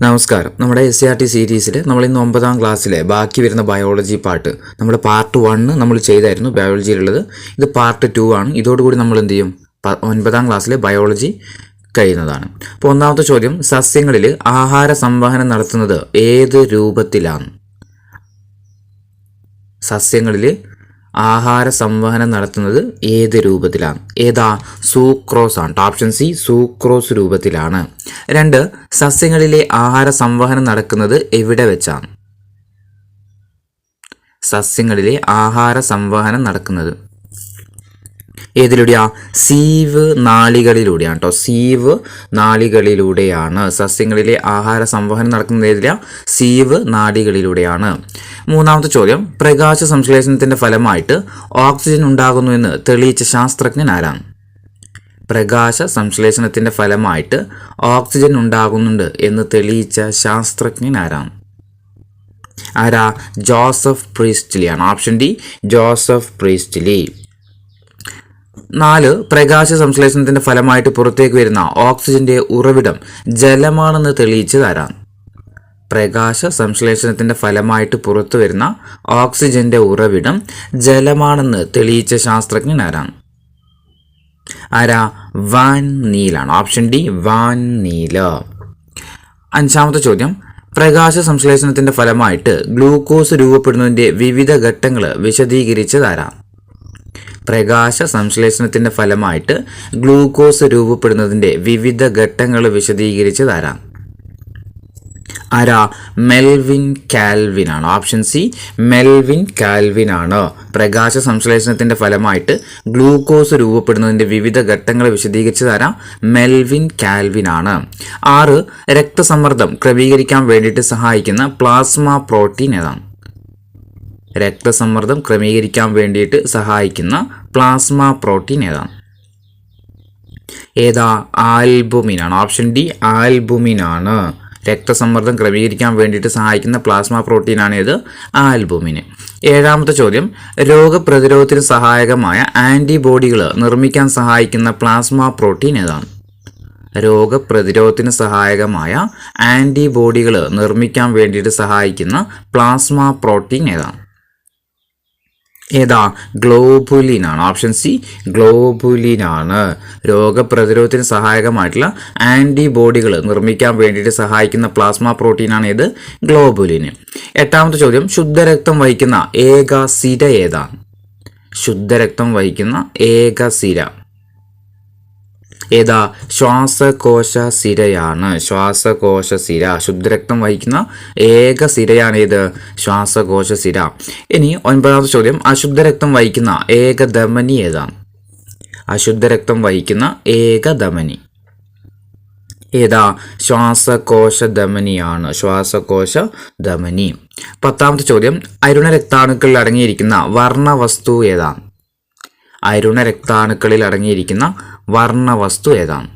നമസ്കാരം. നമ്മുടെ SCRT സീരീസിൽ നമ്മൾ ഇന്ന് 9ാം ക്ലാസ്സിലെ ബാക്കി വരുന്ന ബയോളജി പാർട്ട് നമ്മൾ പാർട്ട് 1 നമ്മൾ ചെയ്തായിരുന്നു ബയോളജിയിലുള്ളത്. ഇത് പാർട്ട് 2 ആണ്. ഇതോടുകൂടി നമ്മൾ എന്ത് ചെയ്യും, 9ാം ക്ലാസ്സിലെ ബയോളജി കഴിയുന്നതാണ്. അപ്പോൾ ഒന്നാമത്തെ ചോദ്യം, സസ്യങ്ങളിൽ ആഹാര സംവഹനം നടത്തുന്നത് ഏത് രൂപത്തിലാണ്? സസ്യങ്ങളിൽ ആഹാര സംവഹനം നടത്തുന്നത് ഏത് രൂപത്തിലാണ്? ഏതാ? സൂക്രോസ് ആണ്. ഓപ്ഷൻ സി, സൂക്രോസ് രൂപത്തിലാണ്. 2, സസ്യങ്ങളിലെ ആഹാര സംവഹനം നടക്കുന്നത് എവിടെ വെച്ചാണ്? സസ്യങ്ങളിലെ ആഹാര സംവഹനം നടക്കുന്നത് ഏതിലൂടെയാ? സീവ് നാളികളിലൂടെയാണ് കേട്ടോ. സീവ് നാളികളിലൂടെയാണ് സസ്യങ്ങളിലെ ആഹാര സംവഹനം നടക്കുന്നത്. ഏതിലാ? സീവ് നാളികളിലൂടെയാണ്. 3ാമത്തെ ചോദ്യം, പ്രകാശ സംശ്ലേഷണത്തിന്റെ ഫലമായിട്ട് ഓക്സിജൻ ഉണ്ടാകുന്നു എന്ന് തെളിയിച്ച ശാസ്ത്രജ്ഞൻ ആരാണ്? പ്രകാശ സംശ്ലേഷണത്തിന്റെ ഫലമായിട്ട് ഓക്സിജൻ ഉണ്ടാകുന്നുണ്ട് എന്ന് തെളിയിച്ച ശാസ്ത്രജ്ഞൻ ആരാണ്? ആരാ? ജോസഫ് പ്രീസ്റ്റ്ലി ആണ്. Option D, Joseph Priestley. 4, പ്രകാശ സംശ്ലേഷണത്തിന്റെ ഫലമായിട്ട് പുറത്തേക്ക് വരുന്ന ഓക്സിജന്റെ ഉറവിടം ജലമാണെന്ന് തെളിയിച്ചത് ആരാണ്? പ്രകാശ സംശ്ലേഷണത്തിന്റെ ഫലമായിട്ട് പുറത്തു വരുന്ന ഓക്സിജന്റെ ഉറവിടം ജലമാണെന്ന് തെളിയിച്ച ശാസ്ത്രജ്ഞൻ ആരാണ്? ആരാ? വാൻ നീലാണ്. ഓപ്ഷൻ ഡി, വാൻ നീല. 5ാമത്തെ ചോദ്യം, പ്രകാശ സംശ്ലേഷണത്തിന്റെ ഫലമായിട്ട് ഗ്ലൂക്കോസ് രൂപപ്പെടുന്നതിന്റെ വിവിധ ഘട്ടങ്ങൾ വിശദീകരിച്ചത് ആരാണ്? പ്രകാശ സംശ്ലേഷണത്തിന്റെ ഫലമായിട്ട് ഗ്ലൂക്കോസ് രൂപപ്പെടുന്നതിന്റെ വിവിധ ഘട്ടങ്ങൾ വിശദീകരിച്ചത് ആരാണ്? ആരാ? മെൽവിൻ കാൽവിൻ ആണ്. ഓപ്ഷൻ സി, മെൽവിൻ കാൽവിൻ ആണ്. പ്രകാശ സംശ്ലേഷണത്തിന്റെ ഫലമായിട്ട് ഗ്ലൂക്കോസ് രൂപപ്പെടുന്നതിന്റെ വിവിധ ഘട്ടങ്ങൾ വിശദീകരിച്ചത് ആരാ? മെൽവിൻ കാൽവിൻ ആണ്. 6, രക്തസമ്മർദ്ദം ക്രമീകരിക്കാൻ വേണ്ടിയിട്ട് സഹായിക്കുന്ന പ്ലാസ്മ പ്രോട്ടീൻ ഏതാണ്? രക്തസമ്മർദ്ദം ക്രമീകരിക്കാൻ വേണ്ടിയിട്ട് സഹായിക്കുന്ന പ്ലാസ്മ പ്രോട്ടീൻ ഏതാണ്? ഏതാ? ആൽബുമിൻ ആണ്. ഓപ്ഷൻ ഡി, ആൽബുമിൻ ആണ്. രക്തസമ്മർദ്ദം ക്രമീകരിക്കാൻ വേണ്ടിയിട്ട് സഹായിക്കുന്ന പ്ലാസ്മ പ്രോട്ടീൻ ആണ് ഏത്? ആൽബുമിൻ. 7ാമത്തെ ചോദ്യം, രോഗപ്രതിരോധത്തിന് സഹായകമായ ആന്റിബോഡികൾ നിർമ്മിക്കാൻ സഹായിക്കുന്ന പ്ലാസ്മ പ്രോട്ടീൻ ഏതാണ്? രോഗപ്രതിരോധത്തിന് സഹായകമായ ആന്റിബോഡികൾ നിർമ്മിക്കാൻ വേണ്ടിയിട്ട് സഹായിക്കുന്ന പ്ലാസ്മ പ്രോട്ടീൻ ഏതാണ്? ഏതാ? ഗ്ലോബുലിൻ ആണ്. ഓപ്ഷൻ സി, ഗ്ലോബുലിൻ ആണ്. രോഗപ്രതിരോധത്തിന് സഹായകമായിട്ടുള്ള ആന്റിബോഡികൾ നിർമ്മിക്കാൻ വേണ്ടിയിട്ട് സഹായിക്കുന്ന പ്ലാസ്മ പ്രോട്ടീനാണ് ഏത്? ഗ്ലോബുലിൻ. 8ാമത്തെ ചോദ്യം, ശുദ്ധരക്തം വഹിക്കുന്ന ഏക സിര ഏതാണ്? ശുദ്ധരക്തം വഹിക്കുന്ന ഏക സിര ഏതാ? ശ്വാസകോശ സിരയാണ്. ശ്വാസകോശ സിര. ശുദ്ധരക്തം വഹിക്കുന്ന ഏക സിരയാണ് ഏത്? ശ്വാസകോശ സിര. ഇനി 9ാമത്തെ ചോദ്യം, അശുദ്ധരക്തം വഹിക്കുന്ന ഏക ധമനി ഏതാണ്? അശുദ്ധരക്തം വഹിക്കുന്ന ഏക ധമനി ഏതാ? ശ്വാസകോശ ധമനിയാണ്. ശ്വാസകോശ ധമനി. 10ാമത്തെ ചോദ്യം, അരുണരക്താണുക്കളിൽ അടങ്ങിയിരിക്കുന്ന വർണ്ണവസ്തു ഏതാണ്? അരുണരക്താണുക്കളിൽ അടങ്ങിയിരിക്കുന്ന വർണ്ണവസ്തു ഏതാണ്?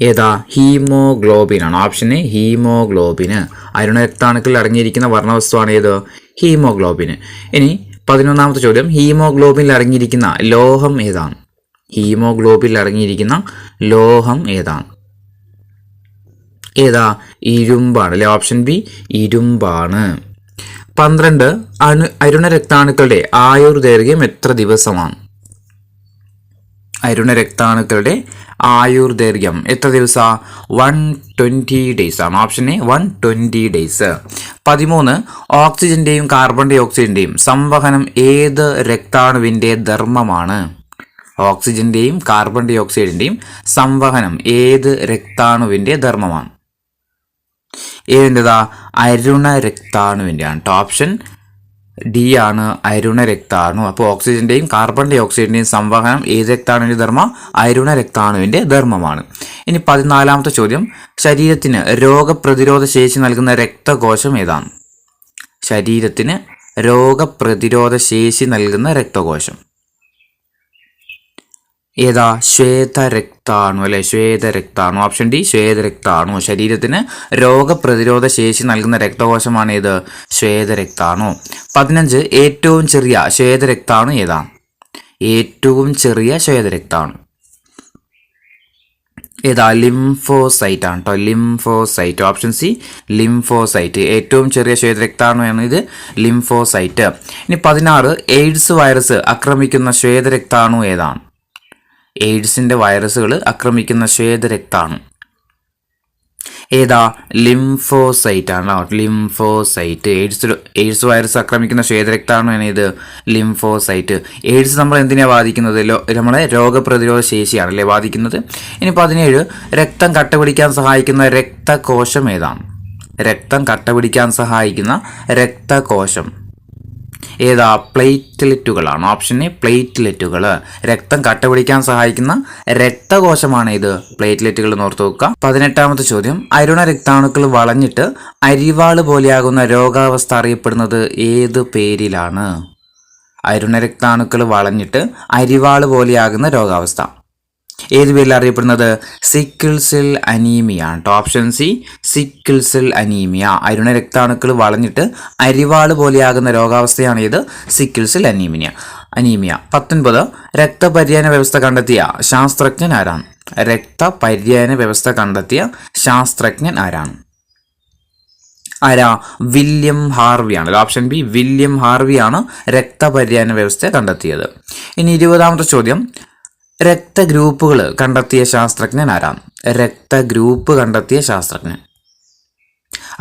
ഏതാ? ഹീമോഗ്ലോബിൻ ആണ്. Option A, haemoglobin. അരുണരക്താണുക്കളിൽ അടങ്ങിയിരിക്കുന്ന വർണ്ണവസ്തുവാണ് ഏത്? ഹീമോഗ്ലോബിന്. ഇനി 11ാമത്തെ ചോദ്യം, ഹീമോഗ്ലോബിനിൽ അടങ്ങിയിരിക്കുന്ന ലോഹം ഏതാണ്? ഹീമോഗ്ലോബിനിൽ അടങ്ങിയിരിക്കുന്ന ലോഹം ഏതാണ്? ഏതാ? ഇരുമ്പാണ് അല്ലെ? Option B, ഇരുമ്പാണ്. 12, അരുണരക്താണുക്കളുടെ ആയുർദൈർഘ്യം എത്ര ദിവസമാണ്? അരുണരക്താണുക്കളുടെ ആയുർദൈർഘ്യം എത്ര ദിവസം? 120 ഡേയ്സ് ആണ്. Option A, 120 days. 13, ഓക്സിജന്റെയും കാർബൺ ഡൈ ഓക്സൈഡിന്റെയും സംവഹനം ഏത് രക്താണുവിന്റെ ധർമ്മമാണ്? ഓക്സിജന്റെയും കാർബൺ ഡൈ ഓക്സൈഡിന്റെയും സംവഹനം ഏത് രക്താണുവിന്റെ ധർമ്മമാണ്? ഏതിൻ്റെതാ? അരുണരക്താണുവിൻ്റെ ആണ്. ഓപ്ഷൻ ഡി ആണ് അരുണരക്താണു. അപ്പോൾ ഓക്സിജന്റെയും കാർബൺ ഡൈ ഓക്സൈഡിന്റെയും സംവഹനം ഏത് രക്താണുവിന്റെ ധർമ്മം? അരുണരക്താണുവിന്റെ ധർമ്മമാണ്. ഇനി 14ാമത്തെ ചോദ്യം, ശരീരത്തിന് രോഗപ്രതിരോധ ശേഷി നൽകുന്ന രക്തകോശം ഏതാണ്? ശരീരത്തിന് രോഗപ്രതിരോധ ശേഷി നൽകുന്ന രക്തകോശം ഏതാ? ശ്വേതരക്താണു അല്ലെ? ശ്വേതരക്താണു. ഓപ്ഷൻ ഡി, ശ്വേതരക്താണു. ശരീരത്തിന് രോഗപ്രതിരോധ ശേഷി നൽകുന്ന രക്തകോശമാണ് ഏത്? ശ്വേതരക്താണു. 15, ഏറ്റവും ചെറിയ ശ്വേതരക്താണു ഏതാണ്? ഏറ്റവും ചെറിയ ശ്വേതരക്താണു ഏതാ? ലിംഫോസൈറ്റ് ആണ് കേട്ടോ. ലിംഫോസൈറ്റ്. Option C lymphocyte. ഏറ്റവും ചെറിയ ശ്വേതരക്താണുവാണ് ഇത്, ലിംഫോസൈറ്റ്. ഇനി 16, എയ്ഡ്സ് വൈറസ് ആക്രമിക്കുന്ന ശ്വേതരക്താണു ഏതാണ്? എയ്ഡ്സിന്റെ വൈറസുകൾ ആക്രമിക്കുന്ന ശ്വേതരക്താണു ഏതാ? ലിംഫോസൈറ്റ് ആണ്. ലിംഫോസൈറ്റ്. എയ്ഡ്സ് വൈറസ് ആക്രമിക്കുന്ന ശ്വേതരക്താണുവാണ് ഇത്, ലിംഫോസൈറ്റ്. എയ്ഡ്സ് നമ്മൾ എന്തിനാണ് ബാധിക്കുന്നത്? നമ്മളെ രോഗപ്രതിരോധ ശേഷിയാണല്ലേ ബാധിക്കുന്നത്. ഇനി 17, രക്തം കട്ടപിടിക്കാൻ സഹായിക്കുന്ന രക്തകോശം ഏതാണ്? രക്തം കട്ടപിടിക്കാൻ സഹായിക്കുന്ന രക്തകോശം ഏതാ? പ്ലേറ്റ്ലെറ്റുകളാണ്. ഓപ്ഷൻ എ പ്ലേറ്റ്ലെറ്റുകൾ. രക്തം കട്ടപിടിക്കാൻ സഹായിക്കുന്ന രക്തകോശമാണ് ഇത്, പ്ലേറ്റ്ലെറ്റുകൾ എന്ന് ഓർത്ത് വെക്കുക. 18ാമത്തെ ചോദ്യം, അരുണ രക്താണുക്കൾ വളഞ്ഞിട്ട് അരിവാള് പോലെയാകുന്ന രോഗാവസ്ഥ അറിയപ്പെടുന്നത് ഏത് പേരിലാണ്? അരുണ രക്താണുക്കൾ വളഞ്ഞിട്ട് അരിവാള് പോലെയാകുന്ന രോഗാവസ്ഥ ഏത് പേരിൽ അറിയപ്പെടുന്നത്? സിക്കിൾ സെൽ അനീമിയ ആണ്. Option C sickle cell anaemia. അരുണ രക്താണുക്കൾ വളഞ്ഞിട്ട് അരിവാള് പോലെയാകുന്ന രോഗാവസ്ഥയാണ് ഇത്, സിക്കിൾ സെൽ അനീമിയ. 19, രക്തപര്യന വ്യവസ്ഥ കണ്ടെത്തിയ ശാസ്ത്രജ്ഞൻ ആരാണ്? രക്തപര്യന വ്യവസ്ഥ കണ്ടെത്തിയ ശാസ്ത്രജ്ഞൻ ആരാണ്? ആരാ? വില്യം ഹാർവിയാണ്. ഓപ്ഷൻ ബി വില്യം ഹാർവിയാണ് രക്തപര്യന വ്യവസ്ഥ കണ്ടെത്തിയത്. ഇനി 20ാമത്തെ ചോദ്യം, രക്തഗ്രൂപ്പുകൾ കണ്ടെത്തിയ ശാസ്ത്രജ്ഞൻ ആരാണ്? രക്തഗ്രൂപ്പ് കണ്ടെത്തിയ ശാസ്ത്രജ്ഞൻ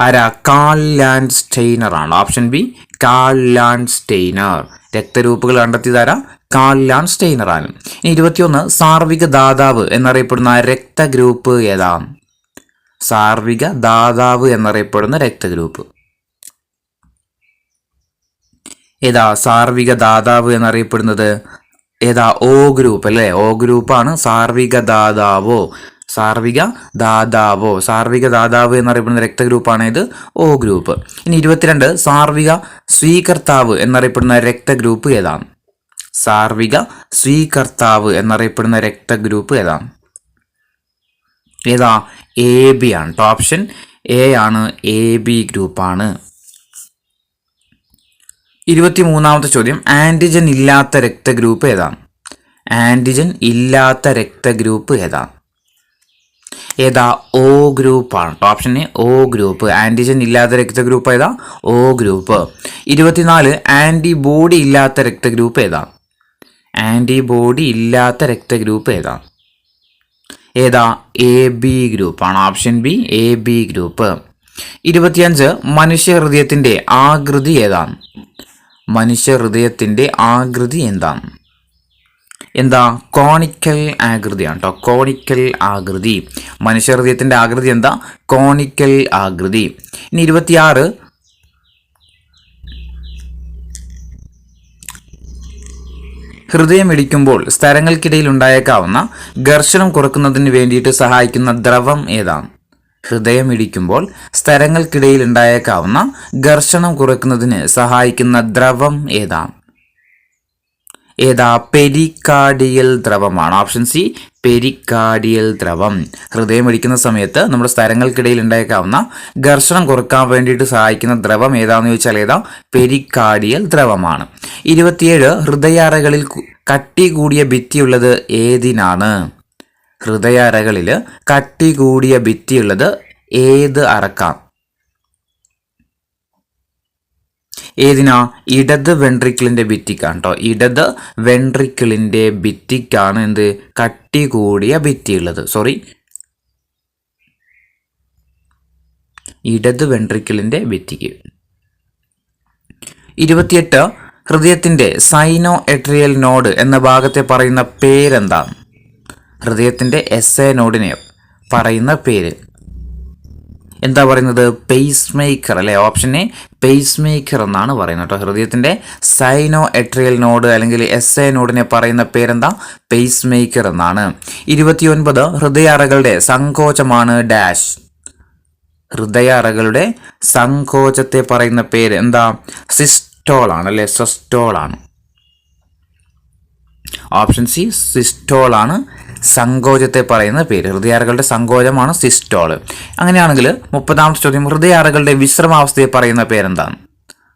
ആരാ? കാൾ ലാൻഡ് സ്റ്റെയ്നർ ആണ്. Option B Karl Landsteiner. രക്തഗ്രൂപ്പുകൾ കണ്ടെത്തിയതാരാ? കാൾ ലാൻഡ് സ്റ്റെയ്നർ ആണ്. ഇനി 21, സാർവിക ദാതാവ് എന്നറിയപ്പെടുന്ന രക്തഗ്രൂപ്പ് ഏതാ? സാർവിക ദാതാവ് എന്നറിയപ്പെടുന്ന രക്തഗ്രൂപ്പ് ഏതാ? സാർവിക ദാതാവ് എന്നറിയപ്പെടുന്നത് ഏതാ? O ഗ്രൂപ്പ് അല്ലേ? O ഗ്രൂപ്പാണ് സാർവിക ദാതാവോ. സാർവിക ദാതാവ് എന്നറിയപ്പെടുന്ന രക്തഗ്രൂപ്പാണ് ഇത്, O ഗ്രൂപ്പ്. ഇനി 22, സാർവിക സ്വീകർത്താവ് എന്നറിയപ്പെടുന്ന രക്തഗ്രൂപ്പ് ഏതാണ്? സാർവിക സ്വീകർത്താവ് എന്നറിയപ്പെടുന്ന രക്തഗ്രൂപ്പ് ഏതാണ്? ഏതാ? AB ആണ്. ഓപ്ഷൻ എ ആണ്, AB ഗ്രൂപ്പാണ്. 23ാമത്തെ ചോദ്യം, ആന്റിജൻ ഇല്ലാത്ത രക്തഗ്രൂപ്പ് ഏതാണ്? ആന്റിജൻ ഇല്ലാത്ത രക്തഗ്രൂപ്പ് ഏതാണ്? ഏതാ? O ഗ്രൂപ്പാണ്. Option A O group. Antigen ഇല്ലാത്ത രക്തഗ്രൂപ്പ് ഏതാ? O group. 24, ആന്റിബോഡി ഇല്ലാത്ത രക്തഗ്രൂപ്പ് ഏതാണ്? ആന്റിബോഡി ഇല്ലാത്ത രക്തഗ്രൂപ്പ് ഏതാണ്? ഏതാ? AB ഗ്രൂപ്പാണ്. Option B AB group. 25, മനുഷ്യഹൃദയത്തിന്റെ ആകൃതി ഏതാണ്? മനുഷ്യഹൃദയത്തിന്റെ ആകൃതി എന്താണ്? എന്താ? കോണിക്കൽ ആകൃതിയാണ് കേട്ടോ. കോണിക്കൽ ആകൃതി. മനുഷ്യഹൃദയത്തിന്റെ ആകൃതി എന്താ? കോണിക്കൽ ആകൃതി. ഇനി 26, ഹൃദയമിടിക്കുമ്പോൾ സ്ഥലങ്ങൾക്കിടയിൽ ഉണ്ടായേക്കാവുന്ന ഘർഷണം കുറക്കുന്നതിന് വേണ്ടിയിട്ട് സഹായിക്കുന്ന ദ്രവം ഏതാണ്? ഹൃദയമിടിക്കുമ്പോൾ സ്ഥലങ്ങൾക്കിടയിൽ ഉണ്ടായേക്കാവുന്ന ഘർഷണം കുറയ്ക്കുന്നതിന് സഹായിക്കുന്ന ദ്രവം ഏതാണ്? ഏതാ? പെരിക്കാർഡിയൽ ദ്രവമാണ്. ഓപ്ഷൻ സി പെരിക്കാർഡിയൽ ദ്രവം. ഹൃദയമിടിക്കുന്ന സമയത്ത് നമ്മുടെ സ്ഥലങ്ങൾക്കിടയിൽ ഉണ്ടായേക്കാവുന്ന ഘർഷണം കുറക്കാൻ വേണ്ടിയിട്ട് സഹായിക്കുന്ന ദ്രവം ഏതാണെന്ന് ചോദിച്ചാൽ ഏതാ? പെരിക്കാർഡിയൽ ദ്രവമാണ്. 27, ഹൃദയാറകളിൽ കട്ടി കൂടിയ ഭിത്തിയുള്ളത് ഏതിനാണ്? ഹൃദയാറകളിൽ കട്ടി കൂടിയ ഭിത്തിയുള്ളത് ഏത് അറക്കാം? ഏതിനാ? ഇടത് വെൻട്രിക്കിളിന്റെ ഭിത്തിക്കാണ് കേട്ടോ. ഇടത് വെൻട്രിക്കിളിന്റെ ഭിത്തിക്കാണ് എന്ത്? കട്ടി കൂടിയ ഭിത്തിയുള്ളത്. ഇടത് വെൻട്രിക്കിളിന്റെ ഭിത്തിക്ക്. 28, ഹൃദയത്തിന്റെ സൈനോ എട്രിയൽ നോഡ് എന്ന ഭാഗത്തെ പറയുന്ന പേരെന്താണ്? ഹൃദയത്തിന്റെ SA നോഡിനെ പറയുന്ന പേര് എന്താ പറയുന്നത്? പേസ് മേക്കർ അല്ലെ? ഓപ്ഷൻ എ പേസ് മേക്കർ എന്നാണ് പറയുന്നത് കേട്ടോ. ഹൃദയത്തിന്റെ സൈനോ എട്രിയൽ നോഡ് അല്ലെങ്കിൽ SA നോഡിനെ പറയുന്ന പേരെന്താ? പേസ് മേക്കർ എന്നാണ്. 29, ഹൃദയാറകളുടെ സങ്കോചമാണ് ഡാഷ്. ഹൃദയാറകളുടെ സങ്കോചത്തെ പറയുന്ന പേര് എന്താ? സിസ്റ്റോൾ ആണ് അല്ലെ? സിസ്റ്റോൾ ആണ്. ഓപ്ഷൻ സി സിസ്റ്റോൾ ആണ് സങ്കോചത്തെ പറയുന്ന പേര്. ഹൃദയാറകളുടെ സങ്കോചമാണ് സിസ്റ്റോൾ. അങ്ങനെയാണെങ്കിൽ 30ാമത്തെ ചോദ്യം, ഹൃദയാറകളുടെ വിശ്രമാവസ്ഥയെ പറയുന്ന പേരെന്താണ്?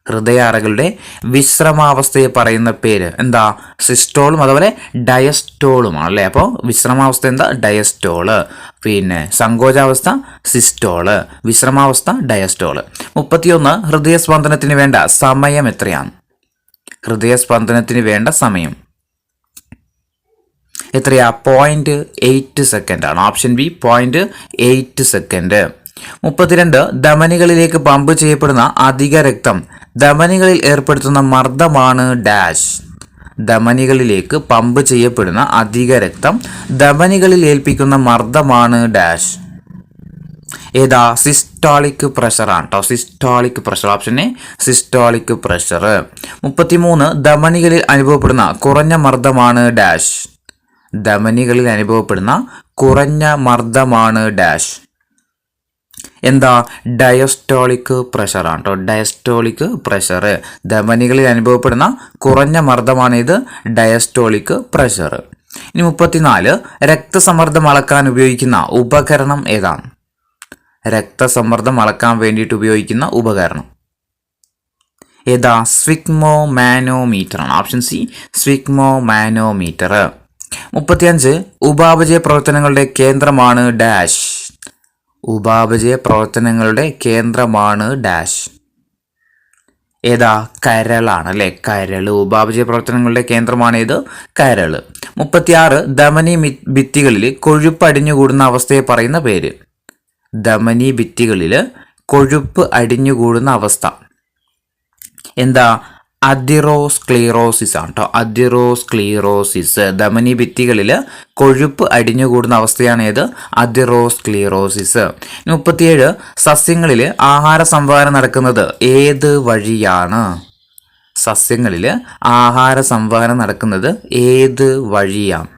ഹൃദയാറകളുടെ വിശ്രമാവസ്ഥയെ പറയുന്ന പേര് എന്താ? സിസ്റ്റോളും അതുപോലെ ഡയസ്റ്റോളുമാണ് അല്ലേ. അപ്പോൾ വിശ്രമാവസ്ഥ എന്താ? ഡയസ്റ്റോള്. പിന്നെ സങ്കോചാവസ്ഥ സിസ്റ്റോള്, വിശ്രമാവസ്ഥ ഡയസ്റ്റോള്. 31 ഹൃദയസ്പന്ദനത്തിന് വേണ്ട സമയം എത്രയാണ്? ഹൃദയസ്പന്ദനത്തിന് വേണ്ട സമയം എത്രയാ? 0.8 സെക്കൻഡ് ആണ്. Option B 0.8 second. 32 ധമനികളിലേക്ക് പമ്പ് ചെയ്യപ്പെടുന്ന അധിക രക്തം ധമനികളിൽ ഏർപ്പെടുത്തുന്ന മർദ്ദമാണ് ഡാഷ്. ധമനികളിലേക്ക് പമ്പ് ചെയ്യപ്പെടുന്ന അധിക രക്തം ധമനികളിൽ ഏൽപ്പിക്കുന്ന മർദ്ദമാണ് ഡാഷ്. ഏതാ? സിസ്റ്റോളിക് പ്രഷർ ആണ് കേട്ടോ. Systolic pressure. Option A systolic pressure. 33 ധമനികളിൽ അനുഭവപ്പെടുന്ന കുറഞ്ഞ മർദ്ദമാണ് ഡാഷ്. ധമനികളിൽ അനുഭവപ്പെടുന്ന കുറഞ്ഞ മർദ്ദമാണ് ഡാഷ്. എന്താ? ഡയസ്റ്റോളിക് പ്രഷർ ആണ് കേട്ടോ. Diastolic pressure. ധമനികളിൽ അനുഭവപ്പെടുന്ന കുറഞ്ഞ മർദ്ദമാണ് ഇത്, ഡയസ്റ്റോളിക് പ്രഷർ. ഇനി 34 രക്തസമ്മർദ്ദം അളക്കാൻ ഉപയോഗിക്കുന്ന ഉപകരണം ഏതാണ്? രക്തസമ്മർദ്ദം അളക്കാൻ വേണ്ടിയിട്ട് ഉപയോഗിക്കുന്ന ഉപകരണം ഏതാ? സ്വിഗ്മോ മാനോമീറ്റർ ആണ്. Option C sphygmomanometer. 35 ഉപാപചയ പ്രവർത്തനങ്ങളുടെ കേന്ദ്രമാണ് ഡാഷ്. ഉപാപചയ പ്രവർത്തനങ്ങളുടെ കേന്ദ്രമാണ് ഡാഷ്. ഏതാ? കരളാണ് അല്ലെ. കരള്. ഉപാപചയ പ്രവർത്തനങ്ങളുടെ കേന്ദ്രമാണ് ഇത്, കരള്. 36 ധമനി ഭിത്തികളിൽ കൊഴുപ്പ് അടിഞ്ഞുകൂടുന്ന അവസ്ഥയെ പറയുന്ന പേര്. ധമനി ഭിത്തികളിൽ കൊഴുപ്പ് അടിഞ്ഞുകൂടുന്ന അവസ്ഥ എന്താ? അതിറോസ്ക്ലീറോസിസ് ആണ് കേട്ടോ. അതിറോസ്ക്ലീറോസിസ്. ധമനി ഭിത്തികളിൽ കൊഴുപ്പ് അടിഞ്ഞുകൂടുന്ന അവസ്ഥയാണ് ഏത്? അതിറോസ്ക്ലീറോസിസ്. 37 സസ്യങ്ങളിൽ ആഹാര സംവാഹനം നടക്കുന്നത് ഏത് വഴിയാണ്? സസ്യങ്ങളിൽ ആഹാര സംവാഹനം നടക്കുന്നത് ഏത് വഴിയാണ്?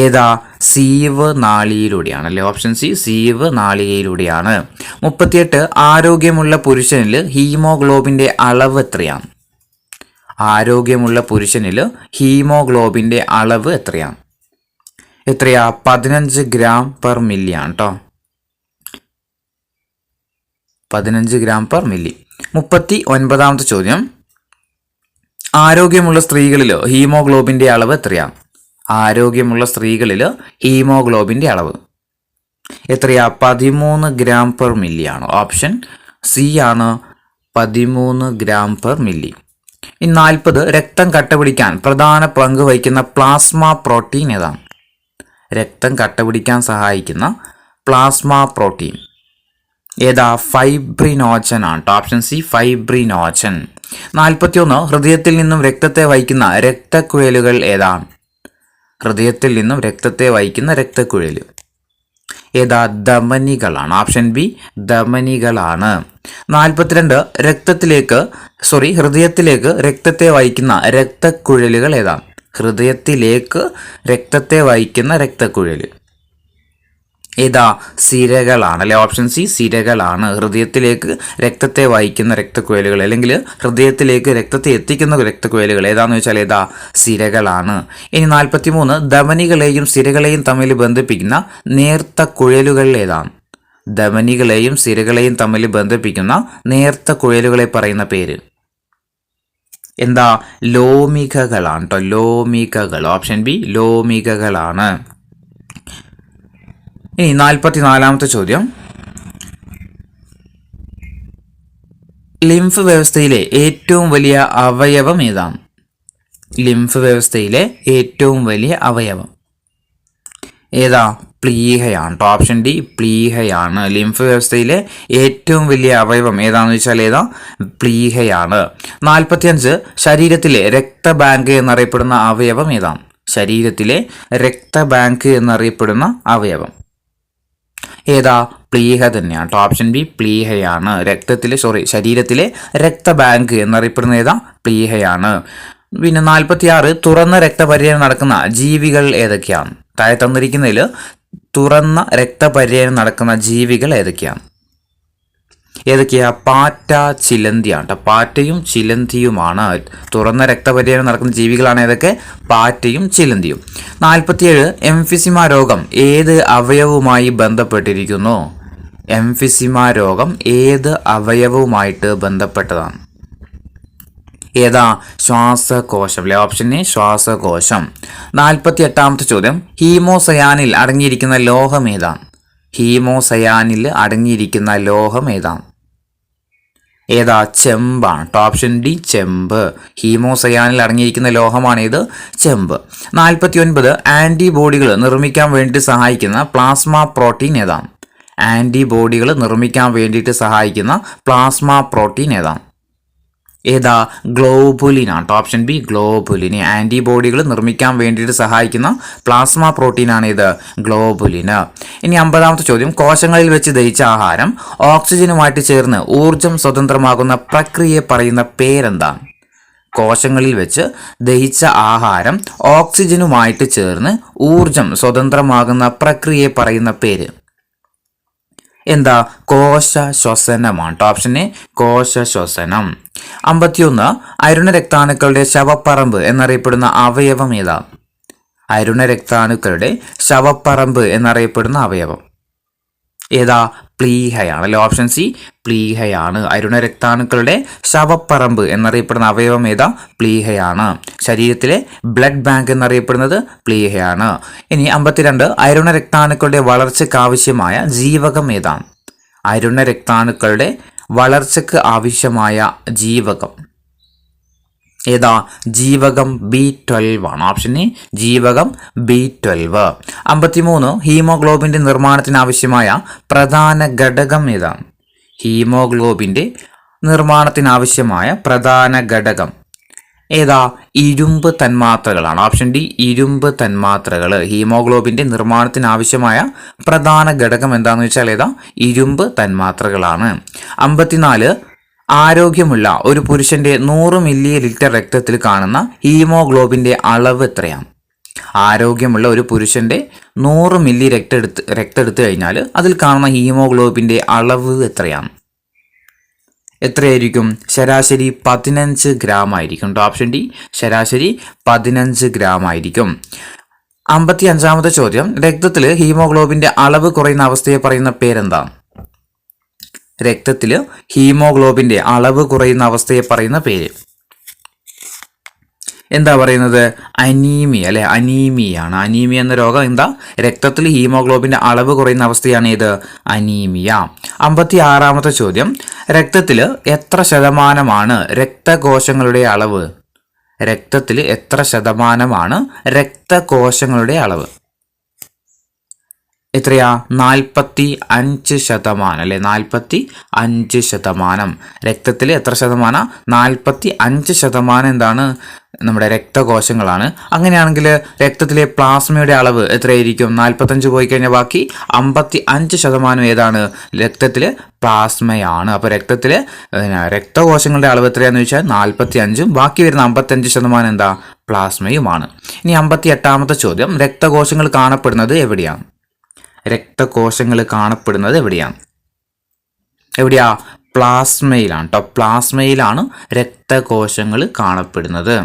ഏതാ? സീവ് നാളിയിലൂടെയാണ് അല്ലേ. Option C sieve നാളികയിലൂടെയാണ്. 38 ആരോഗ്യമുള്ള പുരുഷനിൽ ഹീമോഗ്ലോബിന്റെ അളവ് എത്രയാണ്? ആരോഗ്യമുള്ള പുരുഷനിൽ ഹീമോഗ്ലോബിന്റെ അളവ് എത്രയാണ്? എത്രയാ? 15 ഗ്രാം പെർ മില്ലി ആണ് കേട്ടോ. 15 ഗ്രാം പെർ മില്ലി. 39ാമത്തെ ചോദ്യം, ആരോഗ്യമുള്ള സ്ത്രീകളിൽ ഹീമോഗ്ലോബിന്റെ അളവ് എത്രയാണ്? ആരോഗ്യമുള്ള സ്ത്രീകളിൽ ഹീമോഗ്ലോബിന്റെ അളവ് എത്രയാ? 13 ഗ്രാം പെർ മില്ലി ആണ്. ഓപ്ഷൻ സി ആണ് 13 ഗ്രാം പെർ മില്ലി. ഇനി 40 രക്തം കട്ടപിടിക്കാൻ പ്രധാന പങ്ക് വഹിക്കുന്ന പ്ലാസ്മ പ്രോട്ടീൻ ഏതാണ്? രക്തം കട്ടപിടിക്കാൻ സഹായിക്കുന്ന പ്ലാസ്മ പ്രോട്ടീൻ ഏതാ? ഫൈബ്രിനോജൻ ആണ്. Option C fibrinogen. 41 ഹൃദയത്തിൽ നിന്നും രക്തത്തെ വഹിക്കുന്ന രക്തക്കുഴലുകൾ ഏതാണ്? ഹൃദയത്തിൽ നിന്നും രക്തത്തെ വഹിക്കുന്ന രക്തക്കുഴൽ ഏതാ? ധമനികളാണ്. Option B ധമനികളാണ്. 42 ഹൃദയത്തിലേക്ക് രക്തത്തെ വഹിക്കുന്ന രക്തക്കുഴലുകൾ ഏതാണ്? ഹൃദയത്തിലേക്ക് രക്തത്തെ വഹിക്കുന്ന രക്തക്കുഴൽ ഏതാ? സിരകളാണ് അല്ലെ. ഓപ്ഷൻ സി സിരകളാണ്. ഹൃദയത്തിലേക്ക് രക്തത്തെ വഹിക്കുന്ന രക്തക്കുഴലുകൾ അല്ലെങ്കിൽ ഹൃദയത്തിലേക്ക് രക്തത്തെ എത്തിക്കുന്ന രക്തക്കുഴലുകൾ ഏതാന്ന് വെച്ചാൽ ഏതാ? സിരകളാണ്. ഇനി 43 ധമനികളെയും സിരകളെയും തമ്മിൽ ബന്ധിപ്പിക്കുന്ന നേർത്ത കുഴലുകൾ ഏതാണ്? ധമനികളെയും സിരകളെയും തമ്മിൽ ബന്ധിപ്പിക്കുന്ന നേർത്ത കുഴലുകളെ പറയുന്ന പേര് എന്താ? ലോമികകളാണ് കേട്ടോ. ലോമികകൾ. ഓപ്ഷൻ ബി ലോമികകളാണ്. ഇനി 44ാമത്തെ ചോദ്യം, ലിംഫ് വ്യവസ്ഥയിലെ ഏറ്റവും വലിയ അവയവം ഏതാണ്? ലിംഫ് വ്യവസ്ഥയിലെ ഏറ്റവും വലിയ അവയവം ഏതാ? പ്ലീഹയാണ്. ഓപ്ഷൻ ഡി പ്ലീഹയാണ്. ലിംഫ് വ്യവസ്ഥയിലെ ഏറ്റവും വലിയ അവയവം ഏതാണെന്ന് വെച്ചാൽ ഏതാ? പ്ലീഹയാണ്. 45 ശരീരത്തിലെ രക്തബാങ്ക് എന്നറിയപ്പെടുന്ന അവയവം ഏതാണ്? ശരീരത്തിലെ രക്തബാങ്ക് എന്നറിയപ്പെടുന്ന അവയവം ഏതാ? പ്ലീഹ തന്നെയാണ്. ഓപ്ഷൻ ബി പ്ലീഹയാണ്. ശരീരത്തിലെ രക്തബാങ്ക് എന്നറിയപ്പെടുന്ന ഏതാ? പ്ലീഹയാണ്. പിന്നെ 46 തുറന്ന രക്തപര്യനം നടക്കുന്ന ജീവികൾ ഏതൊക്കെയാണ്? താഴെ തന്നിരിക്കുന്നതിൽ തുറന്ന രക്തപര്യനം നടക്കുന്ന ജീവികൾ ഏതൊക്കെയാണ്? പാറ്റ, ചിലന്തിയാണ്. പാറ്റയും ചിലന്തിയുമാണ് തുറന്ന രക്തപര്യനം നടക്കുന്ന ജീവികളാണ് ഏതൊക്കെ? പാറ്റയും ചിലന്തിയും. 47 എംഫിസിമ രോഗം ഏത് അവയവുമായി ബന്ധപ്പെട്ടിരിക്കുന്നു? എംഫിസിമ രോഗം ഏത് അവയവുമായിട്ട് ബന്ധപ്പെട്ടതാണ്? ഏതാ? ശ്വാസകോശം അല്ലെ. ഓപ്ഷൻ എ ശ്വാസകോശം. 48ാമത്തെ ചോദ്യം, ഹീമോസയാനിൽ അടങ്ങിയിരിക്കുന്ന ലോഹം ഏതാണ്? ഹീമോസയാനിൽ അടങ്ങിയിരിക്കുന്ന ലോഹം ഏതാണ്? ഏതാ? ചെമ്പാണ്. ഓപ്ഷൻ ഡി ചെമ്പ്. ഹീമോസയാനിൽ അടങ്ങിയിരിക്കുന്ന ലോഹമാണ് ഇത്? ചെമ്പ്. 49 ആന്റിബോഡികൾ നിർമ്മിക്കാൻ വേണ്ടി സഹായിക്കുന്ന പ്ലാസ്മ പ്രോട്ടീൻ ഏതാണ്? ആന്റിബോഡികൾ നിർമ്മിക്കാൻ വേണ്ടിയിട്ട് സഹായിക്കുന്ന പ്ലാസ്മ പ്രോട്ടീൻ ഏതാണ്? ഏതാ? ഗ്ലോബുലിൻ ആണ്. ഓപ്ഷൻ ബി ഗ്ലോബുലിന്. ആന്റിബോഡികൾ നിർമ്മിക്കാൻ വേണ്ടിയിട്ട് സഹായിക്കുന്ന പ്ലാസ്മ പ്രോട്ടീനാണ് ഇത് ഗ്ലോബുലിന്. ഇനി 50ാമത്തെ ചോദ്യം, കോശങ്ങളിൽ വെച്ച് ദഹിച്ച ആഹാരം ഓക്സിജനുമായിട്ട് ചേർന്ന് ഊർജം സ്വതന്ത്രമാകുന്ന പ്രക്രിയയെ പറയുന്ന പേരെന്താണ്? കോശങ്ങളിൽ വെച്ച് ദഹിച്ച ആഹാരം ഓക്സിജനുമായിട്ട് ചേർന്ന് ഊർജം സ്വതന്ത്രമാകുന്ന പ്രക്രിയയെ പറയുന്ന പേര് എന്താ? കോശ ശ്വസനമാണ്. ഓപ്ഷൻ എ കോശ ശ്വസനം. 51 അരുണ രക്താണുക്കളുടെ ശവപ്പറമ്പ് എന്നറിയപ്പെടുന്ന അവയവം ഏതാ? അരുണ രക്താണുക്കളുടെ ശവപ്പറമ്പ് എന്നറിയപ്പെടുന്ന അവയവം ഏതാ? പ്ലീഹയാണ് അല്ലെ. ഓപ്ഷൻ സി പ്ലീഹയാണ്. അരുണ രക്താണുക്കളുടെ ശവപ്പറമ്പ് എന്നറിയപ്പെടുന്ന അവയവം ഏതാ? പ്ലീഹയാണ്. ശരീരത്തിലെ ബ്ലഡ് ബാങ്ക് എന്നറിയപ്പെടുന്നത് പ്ലീഹയാണ്. ഇനി 52 അരുണ രക്താണുക്കളുടെ വളർച്ചയ്ക്ക് ആവശ്യമായ ജീവകം ഏതാണ്? അരുണ രക്താണുക്കളുടെ വളർച്ചയ്ക്ക് ആവശ്യമായ ജീവകം ഏതാ? ജീവകം B12 ആണ്. ഓപ്ഷൻ എ ജീവകം B12. 53 ഹീമോഗ്ലോബിന്റെ നിർമ്മാണത്തിന് ആവശ്യമായ പ്രധാന ഘടകം ഏതാണ്? ഹീമോഗ്ലോബിന്റെ നിർമ്മാണത്തിന് ആവശ്യമായ പ്രധാന ഘടകം ഏതാ? ഇരുമ്പ് തന്മാത്രകളാണ്. ഓപ്ഷൻ ഡി ഇരുമ്പ് തന്മാത്രകൾ. ഹീമോഗ്ലോബിന്റെ നിർമ്മാണത്തിന് ആവശ്യമായ പ്രധാന ഘടകം എന്താണെന്ന് വെച്ചാൽ ഏതാ? ഇരുമ്പ് തന്മാത്രകളാണ്. 54 ആരോഗ്യമുള്ള ഒരു പുരുഷന്റെ 100 മില്ലി ലിറ്റർ രക്തത്തിൽ കാണുന്ന ഹീമോഗ്ലോബിന്റെ അളവ് എത്രയാണ്? ആരോഗ്യമുള്ള ഒരു പുരുഷന്റെ 100 മില്ലി രക്തം എടുത്തു കഴിഞ്ഞാൽ അതിൽ കാണുന്ന ഹീമോഗ്ലോബിന്റെ അളവ് എത്രയാണ്? എത്രയായിരിക്കും? ശരാശരി 15 ഗ്രാം ആയിരിക്കും. ഓപ്ഷൻ ഡി ശരാശരി 15 ഗ്രാം ആയിരിക്കും. 55ാമത്തെ ചോദ്യം, രക്തത്തിൽ ഹീമോഗ്ലോബിന്റെ അളവ് കുറയുന്ന അവസ്ഥയെ പറയുന്ന പേരെന്താണ്? രക്തത്തിൽ ഹീമോഗ്ലോബിന്റെ അളവ് കുറയുന്ന അവസ്ഥയെ പറയുന്ന പേര് എന്താ പറയുന്നത്? അനീമിയ അല്ലെ. അനീമിയാണ്. അനീമിയ എന്ന രോഗം എന്താ? രക്തത്തിൽ ഹീമോഗ്ലോബിന്റെ അളവ് കുറയുന്ന അവസ്ഥയാണ് ഇത് അനീമിയ. 56ാമത്തെ ചോദ്യം, രക്തത്തിൽ എത്ര ശതമാനമാണ് രക്തകോശങ്ങളുടെ അളവ്? രക്തത്തിൽ എത്ര ശതമാനമാണ് രക്തകോശങ്ങളുടെ അളവ്? എത്രയാ? 45% അല്ലെ. 45%. രക്തത്തിൽ എത്ര ശതമാനം? 45% എന്താണ്? നമ്മുടെ രക്തകോശങ്ങളാണ്. അങ്ങനെയാണെങ്കിൽ രക്തത്തിലെ പ്ലാസ്മയുടെ അളവ് എത്രയായിരിക്കും? 45 പോയി കഴിഞ്ഞാൽ ബാക്കി 55% ഏതാണ്? രക്തത്തിലെ പ്ലാസ്മയാണ്. അപ്പോൾ രക്തത്തിലെ രക്തകോശങ്ങളുടെ അളവ് എത്രയാണെന്ന് ചോദിച്ചാൽ 45ഉം ബാക്കി വരുന്ന 55% എന്താ? പ്ലാസ്മയുമാണ്. ഇനി 58ാമത്തെ ചോദ്യം, രക്തകോശങ്ങൾ കാണപ്പെടുന്നത് എവിടെയാണ്? രക്തകോശങ്ങൾ കാണപ്പെടുന്നത് എവിടെയാണ്? എവിടെയാ? പ്ലാസ്മയിലാണ് കേട്ടോ. പ്ലാസ്മയിലാണ് രക്തകോശങ്ങൾ കാണപ്പെടുന്നത്.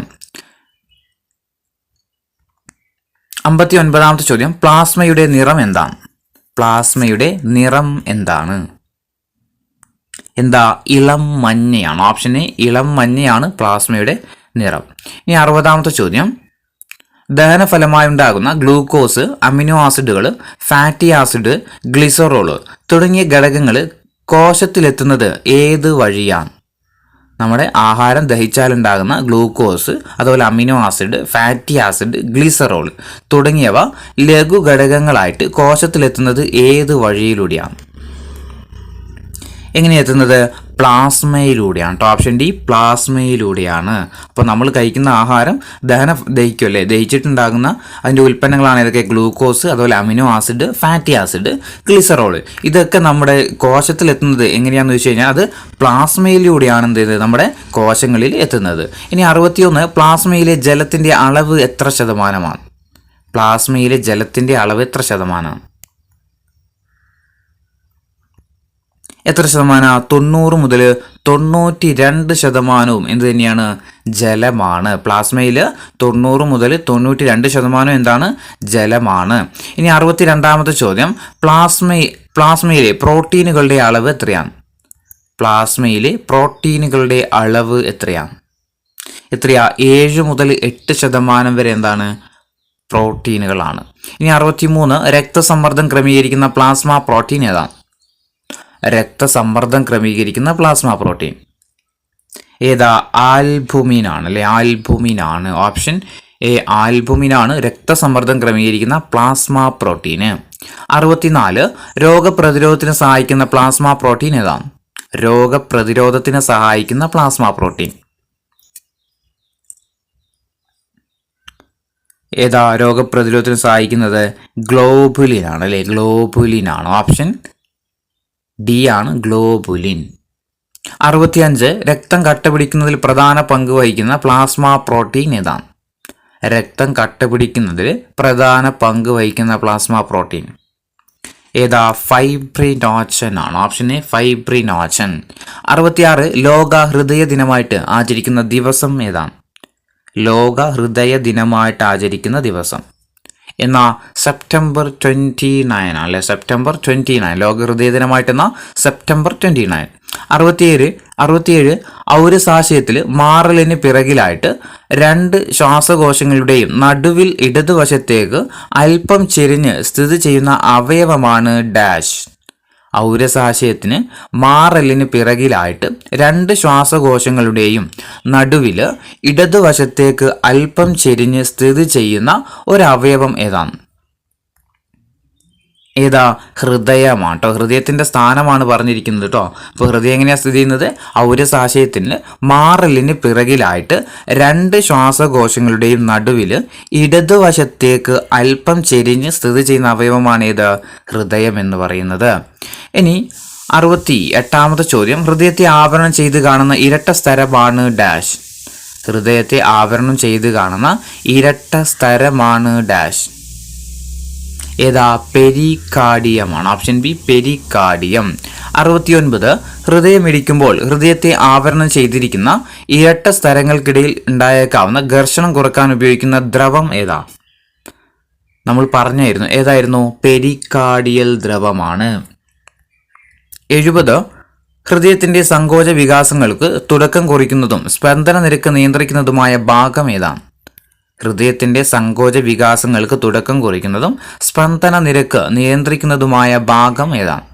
59ാമത്തെ ചോദ്യം, പ്ലാസ്മയുടെ നിറം എന്താണ്? പ്ലാസ്മയുടെ നിറം എന്താണ്? എന്താ? ഇളം മഞ്ഞയാണ്. ഓപ്ഷൻ എ ഇളം മഞ്ഞയാണ് പ്ലാസ്മയുടെ നിറം. ഇനി 60ാമത്തെ ചോദ്യം, ദഹനഫലമായി ഉണ്ടാകുന്ന ഗ്ലൂക്കോസ്, അമിനോ ആസിഡുകൾ, ഫാറ്റി ആസിഡ്, ഗ്ലിസറോള് തുടങ്ങിയ ഘടകങ്ങൾ കോശത്തിലെത്തുന്നത് ഏത് വഴിയാണ്? നമ്മുടെ ആഹാരം ദഹിച്ചാലുണ്ടാകുന്ന ഗ്ലൂക്കോസ്, അതുപോലെ amino acid, fatty acid, glycerol തുടങ്ങിയവ ലഘു ഘടകങ്ങളായിട്ട് കോശത്തിലെത്തുന്നത് ഏത് വഴിയിലൂടെയാണ്? എങ്ങനെയെത്തുന്നത്? പ്ലാസ്മയിലൂടെയാണ്. Option D പ്ലാസ്മയിലൂടെയാണ്. അപ്പോൾ നമ്മൾ കഴിക്കുന്ന ആഹാരം ദഹിക്കുമല്ലേ. ദഹിച്ചിട്ടുണ്ടാകുന്ന അതിൻ്റെ ഉൽപ്പന്നങ്ങളാണ് ഇതൊക്കെ. ഗ്ലൂക്കോസ്, അതുപോലെ amino acid, fatty acid, glycerol. ഇതൊക്കെ നമ്മുടെ കോശത്തിലെത്തുന്നത് എങ്ങനെയാണെന്ന് വെച്ച് കഴിഞ്ഞാൽ അത് പ്ലാസ്മയിലൂടെയാണ് എന്ത് ചെയ്യുന്നത്? നമ്മുടെ കോശങ്ങളിൽ എത്തുന്നത്. ഇനി 61 പ്ലാസ്മയിലെ ജലത്തിൻ്റെ അളവ് എത്ര ശതമാനമാണ്? പ്ലാസ്മയിലെ ജലത്തിൻ്റെ അളവ് എത്ര ശതമാനമാണ്? എത്ര ശതമാനം? 90 മുതൽ 92% എന്ത് തന്നെയാണ്? ജലമാണ്. പ്ലാസ്മയിൽ 90 മുതൽ 92% എന്താണ്? ജലമാണ്. ഇനി 62ാമത്തെ ചോദ്യം, പ്ലാസ്മയിലെ പ്രോട്ടീനുകളുടെ അളവ് എത്രയാണ്? പ്ലാസ്മയിലെ പ്രോട്ടീനുകളുടെ അളവ് എത്രയാണ്? എത്രയാ 7 മുതൽ 8% വരെ എന്താണ് പ്രോട്ടീനുകളാണ്. ഇനി 63 രക്തസമ്മർദ്ദം ക്രമീകരിക്കുന്ന പ്ലാസ്മ പ്രോട്ടീൻ ഏതാണ്? രക്തസമ്മർദ്ദം ക്രമീകരിക്കുന്ന പ്ലാസ്മ പ്രോട്ടീൻ ഏതാ? ആൽബുമിൻ ആണ് അല്ലെ, ആൽബുമിൻ ആണ്. ഓപ്ഷൻ എ ആൽബുമിൻ ആണ് രക്തസമ്മർദ്ദം ക്രമീകരിക്കുന്ന പ്ലാസ്മ പ്രോട്ടീന്. 64 രോഗപ്രതിരോധത്തിന് സഹായിക്കുന്ന പ്ലാസ്മ പ്രോട്ടീൻ ഏതാണ്? രോഗപ്രതിരോധത്തിന് സഹായിക്കുന്ന പ്ലാസ്മ പ്രോട്ടീൻ ഏതാ? രോഗപ്രതിരോധത്തിന് സഹായിക്കുന്നത് ഗ്ലോബുലിൻ ആണ് അല്ലെ, ഗ്ലോബുലിൻ ആണ്. ഓപ്ഷൻ ഡി ആണ് ഗ്ലോബുലിൻ. 65 രക്തം കട്ടപിടിക്കുന്നതിൽ പ്രധാന പങ്ക് വഹിക്കുന്ന പ്ലാസ്മ പ്രോട്ടീൻ ഏതാണ്? രക്തം കട്ടപിടിക്കുന്നതിൽ പ്രധാന പങ്ക് വഹിക്കുന്ന പ്ലാസ്മ പ്രോട്ടീൻ ഏതാ? ഫൈബ്രിനോജൻ ആണ്. Option A fibrinogen. 66 ലോക ഹൃദയ ദിനമായിട്ട് ആചരിക്കുന്ന ദിവസം ഏതാണ്? ലോക ഹൃദയ ദിനമായിട്ട് ആചരിക്കുന്ന ദിവസം എന്നാ സെപ്റ്റംബർ 29 അല്ലെ, സെപ്റ്റംബർ 29 ലോക ഹൃദയ ദിനമായിട്ടെന്നാ സെപ്റ്റംബർ 29. 67 ഔരസാശയത്തിൽ മാറലിന് പിറകിലായിട്ട് 2 ശ്വാസകോശങ്ങളുടെയും നടുവിൽ ഇടതുവശത്തേക്ക് അല്പം ചെരിഞ്ഞ് സ്ഥിതി ചെയ്യുന്ന അവയവമാണ് ഡാഷ്. ഔരസാശയത്തിന് മാറലിന് പിറകിലായിട്ട് 2 ശ്വാസകോശങ്ങളുടെയും നടുവിൽ ഇടതുവശത്തേക്ക് അല്പം ചെരിഞ്ഞ് സ്ഥിതി ചെയ്യുന്ന ഒരവയവം ഏതാണ്? ഏതാ? ഹൃദയമാണ് കേട്ടോ. ഹൃദയത്തിന്റെ സ്ഥാനമാണ് പറഞ്ഞിരിക്കുന്നത് കേട്ടോ. അപ്പോൾ ഹൃദയം എങ്ങനെയാണ് സ്ഥിതി ചെയ്യുന്നത്? ഔരസാശയത്തിന് മാറലിന് പിറകിലായിട്ട് 2 ശ്വാസകോശങ്ങളുടെയും നടുവിൽ ഇടതുവശത്തേക്ക് അല്പം ചെരിഞ്ഞ് സ്ഥിതി ചെയ്യുന്ന അവയവമാണ് ഏത്? ഹൃദയം എന്ന് പറയുന്നത്. ഇനി 68 ചോദ്യം, ഹൃദയത്തെ ആവരണം ചെയ്ത് കാണുന്ന ഇരട്ട സ്തരമാണ് ഡാഷ്. ഹൃദയത്തെ ആവരണം ചെയ്ത് കാണുന്ന ഇരട്ട സ്തരമാണ് ഡാഷ്. ഏതാ? പെരികാർഡിയമാണ്. Option B pericardium. 69 ഹൃദയമിടിക്കുമ്പോൾ ഹൃദയത്തെ ആവരണം ചെയ്തിരിക്കുന്ന ഇരട്ട സ്തരങ്ങൾക്കിടയിൽ ഉണ്ടായേക്കാവുന്ന ഘർഷണം കുറക്കാൻ ഉപയോഗിക്കുന്ന ദ്രവം ഏതാ? നമ്മൾ പറഞ്ഞായിരുന്നു, ഏതായിരുന്നു? പെരികാർഡിയൽ ദ്രവമാണ്. 70 ഹൃദയത്തിന്റെ സങ്കോച വികാസങ്ങൾക്ക് തുടക്കം കുറിക്കുന്നതും സ്പന്ദന നിരക്ക് നിയന്ത്രിക്കുന്നതുമായ ഭാഗം ഏതാണ്? ഹൃദയത്തിന്റെ സങ്കോച വികാസങ്ങൾക്ക് തുടക്കം കുറിക്കുന്നതും സ്പന്ദന നിരക്ക് നിയന്ത്രിക്കുന്നതുമായ ഭാഗം ഏതാണ്?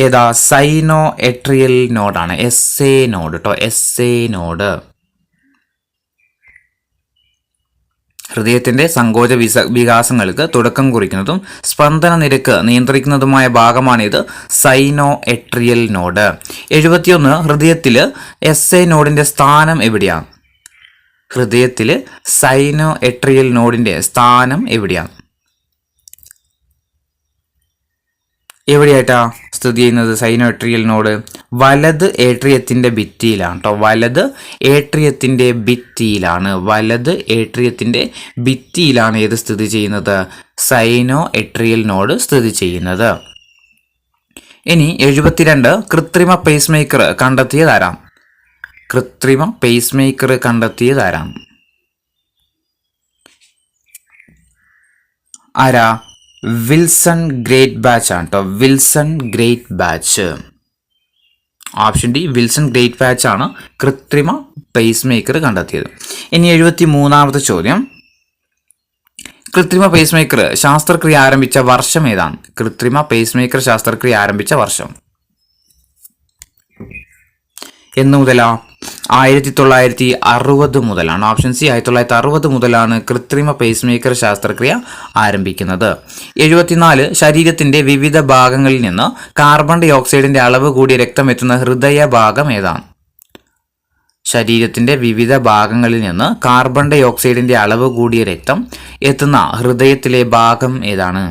ഏതാ? സൈനോ എട്രിയൽ നോഡാണ്. എസ് എ നോഡ് കേട്ടോ, എസ് എ നോഡ്. ഹൃദയത്തിന്റെ സങ്കോച വികാസങ്ങൾക്ക് തുടക്കം കുറിക്കുന്നതും സ്പന്ദന നിരക്ക് നിയന്ത്രിക്കുന്നതുമായ ഭാഗമാണിത്, സൈനോ എട്രിയൽ നോഡ്. 71 ഹൃദയത്തിൽ എസ് എ നോഡിന്റെ സ്ഥാനം എവിടെയാണ്? ഹൃദയത്തിൽ സൈനോ എട്രിയൽ നോഡിന്റെ സ്ഥാനം എവിടെയാണ്? എവിടെയായിട്ടാ സ്ഥിതി ചെയ്യുന്നത് സൈനോ എട്രിയൽ നോഡ്? വലത് ഏട്രിയത്തിന്റെ ഭിത്തിയിലാണ് കേട്ടോ. വലത് ഏട്രിയത്തിന്റെ ഭിത്തിയിലാണ്. വലത് ഏട്രിയത്തിന്റെ ഭിത്തിയിലാണ് ഏത് സ്ഥിതി ചെയ്യുന്നത്? സൈനോ എട്രിയൽ നോഡ് സ്ഥിതി ചെയ്യുന്നത്. ഇനി 72 കൃത്രിമ പേസ് മേക്കർ കണ്ടെത്തിയതാരാം? കൃത്രിമ പേസ് മേക്കർ കണ്ടെത്തിയതാരാം? ആരാ? വിൽസൺ ഗ്രേറ്റ് ബാച്ച് ആണ് കേട്ടോ. Wilson great batch. Option D Wilson great batch ആണ് കൃത്രിമ പേസ് മേക്കർ കണ്ടെത്തിയത്. ഇനി 73 ചോദ്യം, കൃത്രിമ പേസ് മേക്കർ ശാസ്ത്രക്രിയ ആരംഭിച്ച വർഷം ഏതാണ്? കൃത്രിമ പേസ് മേക്കർ ശാസ്ത്രക്രിയ ആരംഭിച്ച വർഷം എന്ന് മുതലാ? 1960 മുതലാണ്. ഓപ്ഷൻ സി 1960 മുതലാണ് കൃത്രിമ പേസ് മേക്കർ ശാസ്ത്രക്രിയ ആരംഭിക്കുന്നത്. 74 ശരീരത്തിന്റെ വിവിധ ഭാഗങ്ങളിൽ നിന്ന് കാർബൺ ഡൈ ഓക്സൈഡിന്റെ അളവ് കൂടിയ രക്തം എത്തുന്ന ഹൃദയ ഭാഗം ഏതാണ്? ശരീരത്തിന്റെ വിവിധ ഭാഗങ്ങളിൽ നിന്ന് കാർബൺ ഡൈ ഓക്സൈഡിന്റെ അളവ് കൂടിയ രക്തം എത്തുന്ന ഹൃദയത്തിലെ ഭാഗം ഏതാണ്?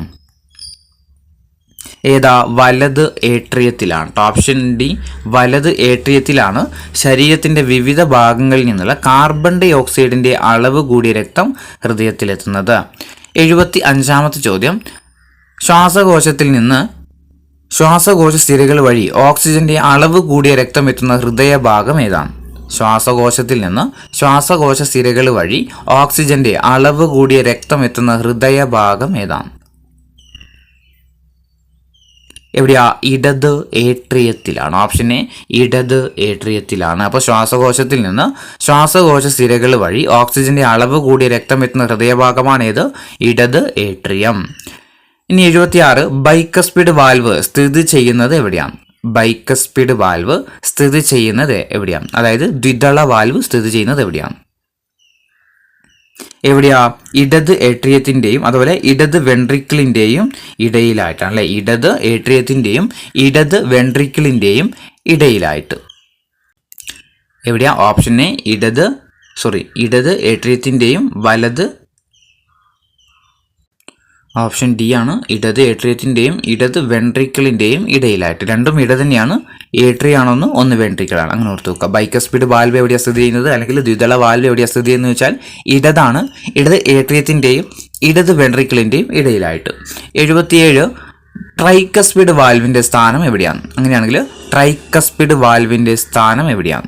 ഏതാ? വലത് ഏട്രിയത്തിലാണ്. ഓപ്ഷൻ ഡി വലത് ഏട്രിയത്തിലാണ് ശരീരത്തിന്റെ വിവിധ ഭാഗങ്ങളിൽ നിന്നുള്ള കാർബൺ ഡൈ ഓക്സൈഡിന്റെ അളവ് കൂടിയ രക്തം ഹൃദയത്തിലെത്തുന്നത്. 75 ചോദ്യം, ശ്വാസകോശത്തിൽ നിന്ന് ശ്വാസകോശ സിരകൾ വഴി ഓക്സിജന്റെ അളവ് കൂടിയ രക്തം എത്തുന്ന ഹൃദയഭാഗം ഏതാണ്? ശ്വാസകോശത്തിൽ നിന്ന് ശ്വാസകോശ സിരകൾ വഴി ഓക്സിജന്റെ അളവ് കൂടിയ രക്തം എത്തുന്ന ഹൃദയഭാഗം ഏതാണ്? എവിടെയാ? ഇടത് ഏട്രിയത്തിലാണ്. ഓപ്ഷൻ എ ഇടത് ഏട്രിയത്തിലാണ്. അപ്പോൾ ശ്വാസകോശത്തിൽ നിന്ന് ശ്വാസകോശ സിരകൾ വഴി ഓക്സിജന്റെ അളവ് കൂടിയ രക്തം എത്തുന്ന ഹൃദയഭാഗമാണ് ഏത്? ഇടത് ഏട്രിയം. ഇനി 76, ബൈക്കസ്പിഡ് വാൽവ് സ്ഥിതി ചെയ്യുന്നത് എവിടെയാണ്? ബൈക്കസ്പിഡ് വാൽവ് സ്ഥിതി ചെയ്യുന്നത് എവിടെയാണ്? അതായത് ദ്വിതള വാൽവ് സ്ഥിതി ചെയ്യുന്നത് എവിടെയാണ്? എവിടെയാ? ഇടത് ഏട്രിയത്തിന്റെയും അതുപോലെ ഇടത് വെൻട്രിക്കിളിന്റെയും ഇടയിലായിട്ടാണ് അല്ലെ. ഇടത് ഏട്രിയത്തിന്റെയും ഇടത് വെൻട്രിക്കിളിന്റെയും ഇടയിലായിട്ട്. എവിടെയാ? ഓപ്ഷൻ എ ഇടത് ഏട്രിയത്തിന്റെയും ഓപ്ഷൻ ഡി ആണ് ഇടത് ഏട്രിയത്തിന്റെയും ഇടത് വെൻട്രിക്കിളിന്റെയും ഇടയിലായിട്ട്. രണ്ടും ഇട തന്നെയാണ്. ഏട്രിയാണൊന്ന്, ഒന്ന് വെൻട്രിക്കിളാണ്. അങ്ങനെ ഓർത്ത് നോക്കുക. ബൈക്കസ്പിഡ് വാൽവ് എവിടെയാണ് സ്ഥിതി ചെയ്യുന്നത്, അല്ലെങ്കിൽ ദ്വിതള വാൽവ് എവിടെയാണ് സ്ഥിതി ചെയ്യുന്നത് വെച്ചാൽ ഇടതാണ്. ഇടത് ഏട്രിയത്തിന്റെയും ഇടത് വെൻട്രിക്കിളിന്റെയും ഇടയിലായിട്ട്. 77, ട്രൈക്കസ്പിഡ് വാൽവിന്റെ സ്ഥാനം എവിടെയാണ്? അങ്ങനെയാണെങ്കിൽ ട്രൈക്കസ്പിഡ് വാൽവിന്റെ സ്ഥാനം എവിടെയാണ്?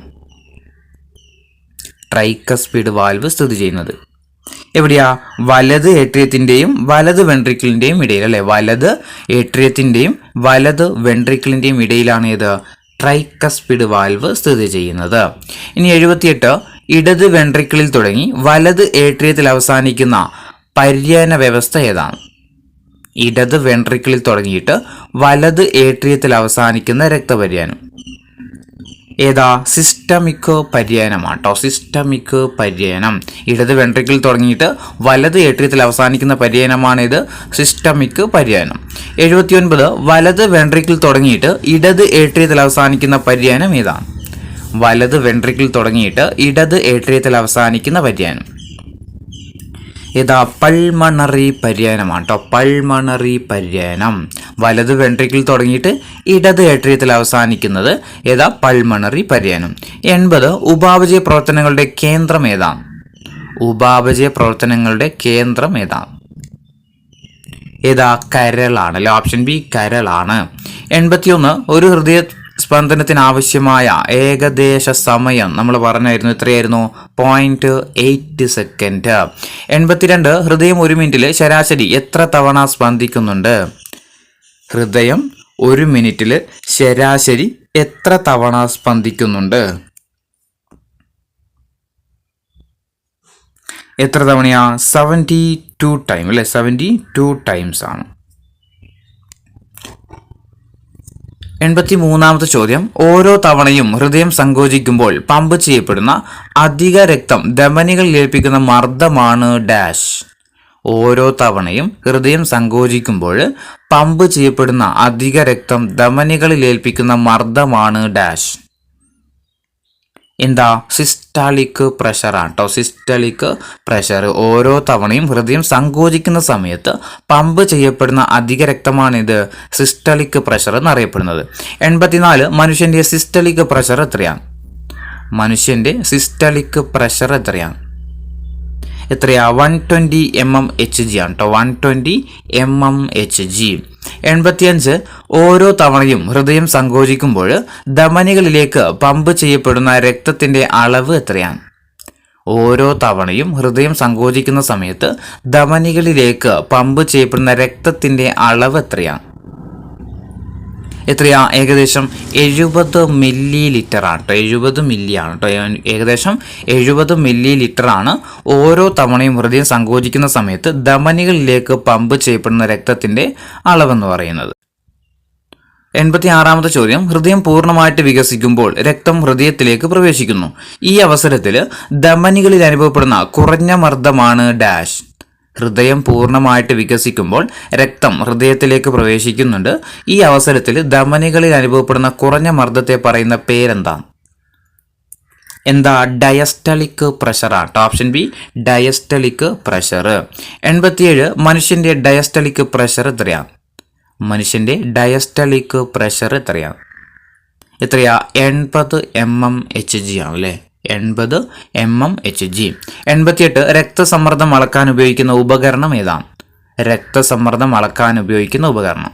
ട്രൈക്കസ്പിഡ് വാൽവ് സ്ഥിതി ചെയ്യുന്നത് എവിടെയാ? വലത് ഏട്രിയത്തിന്റെയും വലത് വെൻട്രിക്കിളിന്റെയും ഇടയിൽ അല്ലെ. വലത് ഏട്രിയത്തിന്റെയും വലത് വെൻട്രിക്കിളിന്റെയും ഇടയിലാണ് ഏത്? ട്രൈക്കസ്പിഡ് വാൽവ് സ്ഥിതി ചെയ്യുന്നത്. ഇനി 78, ഇടത് വെൻട്രിക്കിളിൽ തുടങ്ങി വലത് ഏട്രിയത്തിൽ അവസാനിക്കുന്ന പര്യന വ്യവസ്ഥ ഏതാണ്? ഇടത് വെൻട്രിക്കിളിൽ തുടങ്ങിയിട്ട് വലത് ഏട്രിയത്തിൽ അവസാനിക്കുന്ന രക്തപര്യനം ഏതാ? സിസ്റ്റമിക് പര്യനമാണ് കേട്ടോ. സിസ്റ്റമിക് പര്യനം. ഇടത് വെൻട്രിക്കിൽ തുടങ്ങിയിട്ട് വലത് ഏട്രിയത്തിൽ അവസാനിക്കുന്ന പര്യനമാണ് ഇത്, സിസ്റ്റമിക് പര്യനം. 79, വലത് വെൻട്രിക്കിൽ തുടങ്ങിയിട്ട് ഇടത് ഏട്രിയത്തിൽ അവസാനിക്കുന്ന പര്യനം ഏതാണ്? വലത് വെൻട്രിക്കിൽ തുടങ്ങിയിട്ട് ഇടത് ഏട്രിയത്തിൽ അവസാനിക്കുന്ന പര്യനം ഏതാ? പൾമണറി പര്യനമാണ് കേട്ടോ. പൾമണറി പര്യനം. വലത് വെൻട്രിക്കിൽ തുടങ്ങിയിട്ട് ഇടത് ഏട്രിയത്തിൽ അവസാനിക്കുന്നത് ഏതാ? പൾമണറി പര്യനം. 80, ഉപാപചയ പ്രവർത്തനങ്ങളുടെ കേന്ദ്രം ഏതാണ്? ഉപാപചയ പ്രവർത്തനങ്ങളുടെ കേന്ദ്രം ഏതാണ്? ഏതാ? കരളാണ് അല്ലെ. Option B കരളാണ്. 81, ഒരു ഹൃദയ സ്പന്ദനത്തിന് ആവശ്യമായ ഏകദേശ സമയം നമ്മൾ പറഞ്ഞായിരുന്നു. എത്രയായിരുന്നു? 0.8 സെക്കൻഡ്. 82, ഹൃദയം 1 മിനിറ്റിൽ ശരാശരി എത്ര തവണ സ്പന്ദിക്കുന്നുണ്ട്? ഹൃദയം 1 മിനിറ്റിൽ ശരാശരി എത്ര തവണ സ്പന്ദിക്കുന്നുണ്ട്? എത്ര തവണയാ? 72 ടൈം അല്ലെ. 72 ടൈംസ് ആണ്. 83ാമത്തെ ചോദ്യം, ഓരോ തവണയും ഹൃദയം സങ്കോചിക്കുമ്പോൾ പമ്പ് ചെയ്യപ്പെടുന്ന അധിക രക്തം ധമനികളിൽ ഏൽപ്പിക്കുന്ന മർദ്ദമാണ് ഡാഷ്. ഓരോ തവണയും ഹൃദയം സങ്കോചിക്കുമ്പോൾ പമ്പ് ചെയ്യപ്പെടുന്ന അധിക രക്തം ധമനികളിൽ ഏൽപ്പിക്കുന്ന മർദ്ദമാണ് ഡാഷ്. എന്താ? സിസ്റ്റളിക് പ്രഷർ ആണ് കേട്ടോ. Systolic pressure. ഓരോ തവണയും ഹൃദയം സങ്കോചിക്കുന്ന സമയത്ത് പമ്പ് ചെയ്യപ്പെടുന്ന അധിക രക്തമാണിത് സിസ്റ്റളിക് പ്രഷർ എന്നറിയപ്പെടുന്നത്. 84, മനുഷ്യന്റെ സിസ്റ്റളിക് പ്രഷർ എത്രയാണ്? മനുഷ്യന്റെ സിസ്റ്റളിക് പ്രഷർ എത്രയാണ്? 120 mmHg ആണ് കേട്ടോ. 120 mmHg. 85, ഓരോ തവണയും ഹൃദയം സങ്കോചിക്കുമ്പോൾ ധമനികളിലേക്ക് പമ്പ് ചെയ്യപ്പെടുന്ന രക്തത്തിന്റെ അളവ് എത്രയാണ്? ഓരോ തവണയും ഹൃദയം സങ്കോചിക്കുന്ന സമയത്ത് ധമനികളിലേക്ക് പമ്പ് ചെയ്യപ്പെടുന്ന രക്തത്തിന്റെ അളവ് എത്രയാണ്? ഏകദേശം 70 മില്ലി ലിറ്റർ ആണ് കേട്ടോ. 70 മില്ലി ആണ് കേട്ടോ. ഏകദേശം 70 മില്ലി ലിറ്റർ ആണ് ഓരോ തവണയും ഹൃദയം സങ്കോചിക്കുന്ന സമയത്ത് ധമനികളിലേക്ക് പമ്പ് ചെയ്യപ്പെടുന്ന രക്തത്തിന്റെ അളവെന്ന് പറയുന്നത്. 86ാമത്തെ ചോദ്യം, ഹൃദയം പൂർണ്ണമായിട്ട് വികസിക്കുമ്പോൾ രക്തം ഹൃദയത്തിലേക്ക് പ്രവേശിക്കുന്നു. ഈ അവസരത്തിൽ ധമനികളിൽ അനുഭവപ്പെടുന്ന കുറഞ്ഞ മർദ്ദമാണ് ഡാഷ്. ഹൃദയം പൂർണ്ണമായിട്ട് വികസിക്കുമ്പോൾ രക്തം ഹൃദയത്തിലേക്ക് പ്രവേശിക്കുന്നുണ്ട്. ഈ അവസരത്തിൽ ധമനികളിൽ അനുഭവപ്പെടുന്ന കുറഞ്ഞ മർദ്ദത്തെ പറയുന്ന പേരെന്താണ്? എന്താ? ഡയസ്റ്റളിക് പ്രഷർ ആണ്. Option B diastolic pressure. 87, മനുഷ്യന്റെ ഡയസ്റ്റളിക് പ്രഷർ എത്രയാണ്? മനുഷ്യന്റെ ഡയസ്റ്റളിക് പ്രഷർ എത്രയാണ്? 80 mmHg ആണ് അല്ലേ. 80 mmHg. 88, രക്തസമ്മർദ്ദം അളക്കാൻ ഉപയോഗിക്കുന്ന ഉപകരണം ഏതാണ്? രക്തസമ്മർദ്ദം അളക്കാൻ ഉപയോഗിക്കുന്ന ഉപകരണം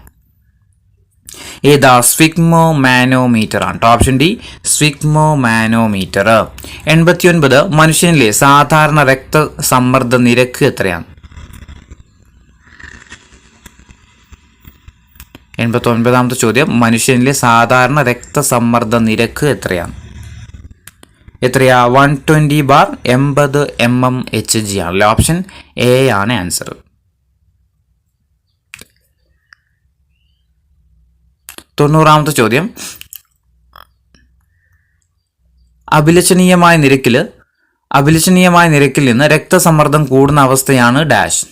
ഏതാ? സ്ഫിഗ്മോ മാനോമീറ്റർ ആണ്. Option D sphygmomanometer. 89, മനുഷ്യനിലെ സാധാരണ രക്തസമ്മർദ്ദ നിരക്ക് എത്രയാണ്? 89ാമത്തെ ചോദ്യം, മനുഷ്യനിലെ സാധാരണ രക്തസമ്മർദ്ദ നിരക്ക് എത്രയാണ്? 120/80 mmHg ആണ്. ഓപ്ഷൻ എ ആണ് ആൻസർ. 90ാമത്തെ ചോദ്യം, അഭിലഷണീയമായ നിരക്കിൽ നിന്ന് രക്തസമ്മർദ്ദം കൂടുന്ന അവസ്ഥയാണ് ഡാഷ്.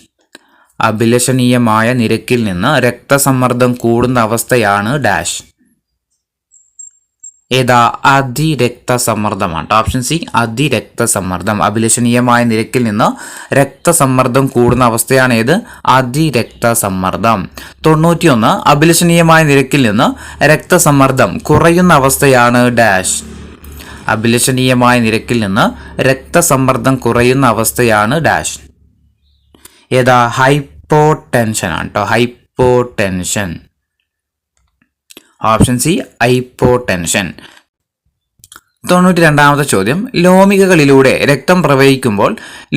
അഭിലഷണീയമായ നിരക്കിൽ നിന്ന് രക്തസമ്മർദ്ദം കൂടുന്ന അവസ്ഥയാണ് ഡാഷ്. ഏതാ? അതിരക്തസമ്മർദ്ദമാണ്. Option C അതിരക്തസമ്മർദ്ദം. അഭിലഷണീയമായ നിരക്കിൽ നിന്ന് രക്തസമ്മർദ്ദം കൂടുന്ന അവസ്ഥയാണ് ഏത്? അതിരക്തസമ്മർദ്ദം. 91, അഭിലഷണീയമായ നിരക്കിൽ നിന്ന് രക്തസമ്മർദ്ദം കുറയുന്ന അവസ്ഥയാണ് ഡാഷ്. അഭിലഷണീയമായ നിരക്കിൽ നിന്ന് രക്തസമ്മർദ്ദം കുറയുന്ന അവസ്ഥയാണ് ഡാഷ്. ഏതാ? ഹൈപ്പോടെൻഷൻ ആണ് കേട്ടോ. ഹൈപ്പോടെൻഷൻ. Option C hypotension. 92ാമത്തെ ചോദ്യം, ലോമികകളിലൂടെ രക്തം പ്രവഹിക്കുമ്പോൾ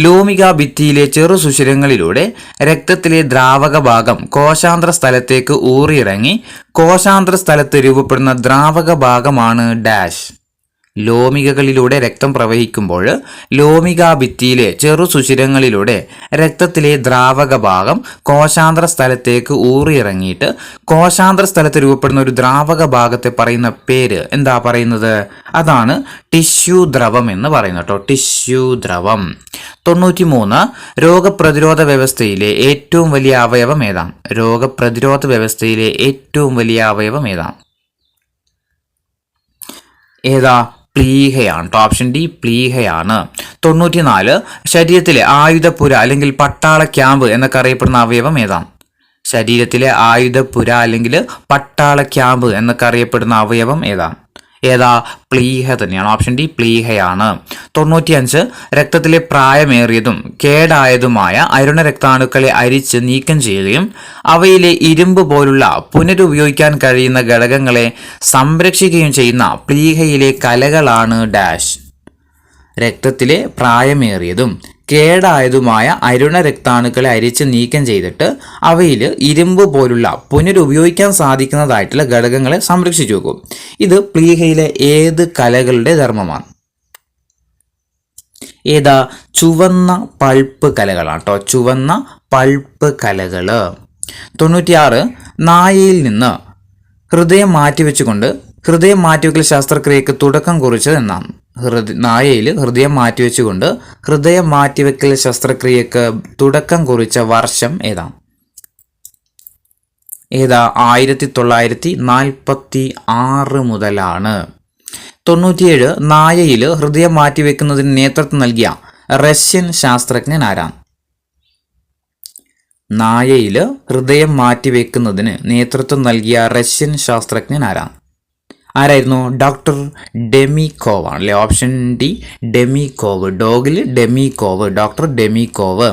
ലോമിക ഭിത്തിയിലെ ചെറു സുഷിരങ്ങളിലൂടെ രക്തത്തിലെ ദ്രാവക ഭാഗം കോശാന്തര സ്ഥലത്തേക്ക് ഊറിയിറങ്ങി കോശാന്തര സ്ഥലത്ത് രൂപപ്പെടുന്ന ദ്രാവക ഭാഗമാണ് ഡാഷ്. ലോമികകളിലൂടെ രക്തം പ്രവഹിക്കുമ്പോൾ ലോമിക ഭിത്തിയിലെ ചെറു സുഷിരങ്ങളിലൂടെ രക്തത്തിലെ ദ്രാവക ഭാഗം കോശാന്തര സ്ഥലത്തേക്ക് ഊറിയിറങ്ങിയിട്ട് കോശാന്തര സ്ഥലത്ത് രൂപപ്പെടുന്ന ഒരു ദ്രാവക ഭാഗത്തെ പറയുന്ന പേര് എന്താ പറയുന്നത്? അതാണ് ടിഷ്യൂ ദ്രവം എന്ന് പറയുന്നത് കേട്ടോ. ടിഷ്യൂ ദ്രവം. 93, രോഗപ്രതിരോധ വ്യവസ്ഥയിലെ ഏറ്റവും വലിയ അവയവം ഏതാണ്? രോഗപ്രതിരോധ വ്യവസ്ഥയിലെ ഏറ്റവും വലിയ അവയവം ഏതാണ്? ഏതാ? പ്ലീഹയാണ്. Option D പ്ലീഹയാണ്. 94, ശരീരത്തിലെ ആയുധപുര അല്ലെങ്കിൽ പട്ടാള ക്യാമ്പ് എന്നൊക്കെ അറിയപ്പെടുന്ന അവയവം ഏതാണ്? ശരീരത്തിലെ ആയുധപുര അല്ലെങ്കിൽ പട്ടാള ക്യാമ്പ് എന്നൊക്കെ അറിയപ്പെടുന്ന അവയവം ഏതാണ്? ഏതാ? പ്ലീഹ തന്നെയാണ്. Option D പ്ലീഹയാണ്. 95, രക്തത്തിലെ പ്രായമേറിയതും കേടായതുമായ അരുണ രക്താണുക്കളെ അരിച്ച് നീക്കം ചെയ്യുകയും അവയിലെ ഇരുമ്പ് പോലുള്ള പുനരുപയോഗിക്കാൻ കഴിയുന്ന ഘടകങ്ങളെ സംരക്ഷിക്കുകയും ചെയ്യുന്ന പ്ലീഹയിലെ കലകളാണ് ഡാഷ്. രക്തത്തിലെ പ്രായമേറിയതും കേടായതുമായ അരുണ രക്താണുക്കളെ അരിച്ച് നീക്കം ചെയ്തിട്ട് അവയിൽ ഇരുമ്പ് പോലുള്ള പുനരുപയോഗിക്കാൻ സാധിക്കുന്നതായിട്ടുള്ള ഘടകങ്ങളെ സംരക്ഷിച്ചു വെക്കും. ഇത് പ്ലീഹയിലെ ഏത് കലകളുടെ ധർമ്മമാണ്? ഏതാ? ചുവന്ന പൾപ്പ് കലകളാണ് കേട്ടോ. ചുവന്ന പൾപ്പ് കലകള്. 96, നായയിൽ നിന്ന് ഹൃദയം മാറ്റിവെക്കൽ ശസ്ത്രക്രിയക്ക് തുടക്കം കുറിച്ചത് എന്നാണ്? നായയിൽ ഹൃദയം മാറ്റിവെച്ചുകൊണ്ട് ഹൃദയം മാറ്റിവെക്കൽ ശസ്ത്രക്രിയക്ക് തുടക്കം കുറിച്ച വർഷം ഏതാണ്? ഏതാ? 1946 മുതലാണ്. 97, നായയിൽ ഹൃദയം മാറ്റിവെക്കുന്നതിന് നേതൃത്വം നൽകിയ റഷ്യൻ ശാസ്ത്രജ്ഞൻ ആരാണ്? നായയിൽ ഹൃദയം മാറ്റിവെക്കുന്നതിന് നേതൃത്വം നൽകിയ റഷ്യൻ ശാസ്ത്രജ്ഞൻ ആരാണ്? ആരായിരുന്നു? ഡോക്ടർ ഡെമിക്കോവ് ആണ് അല്ലേ? Option D Demikhov. ഡോഗിൽ ഡെമിക്കോവ്. Doctor Demikhov.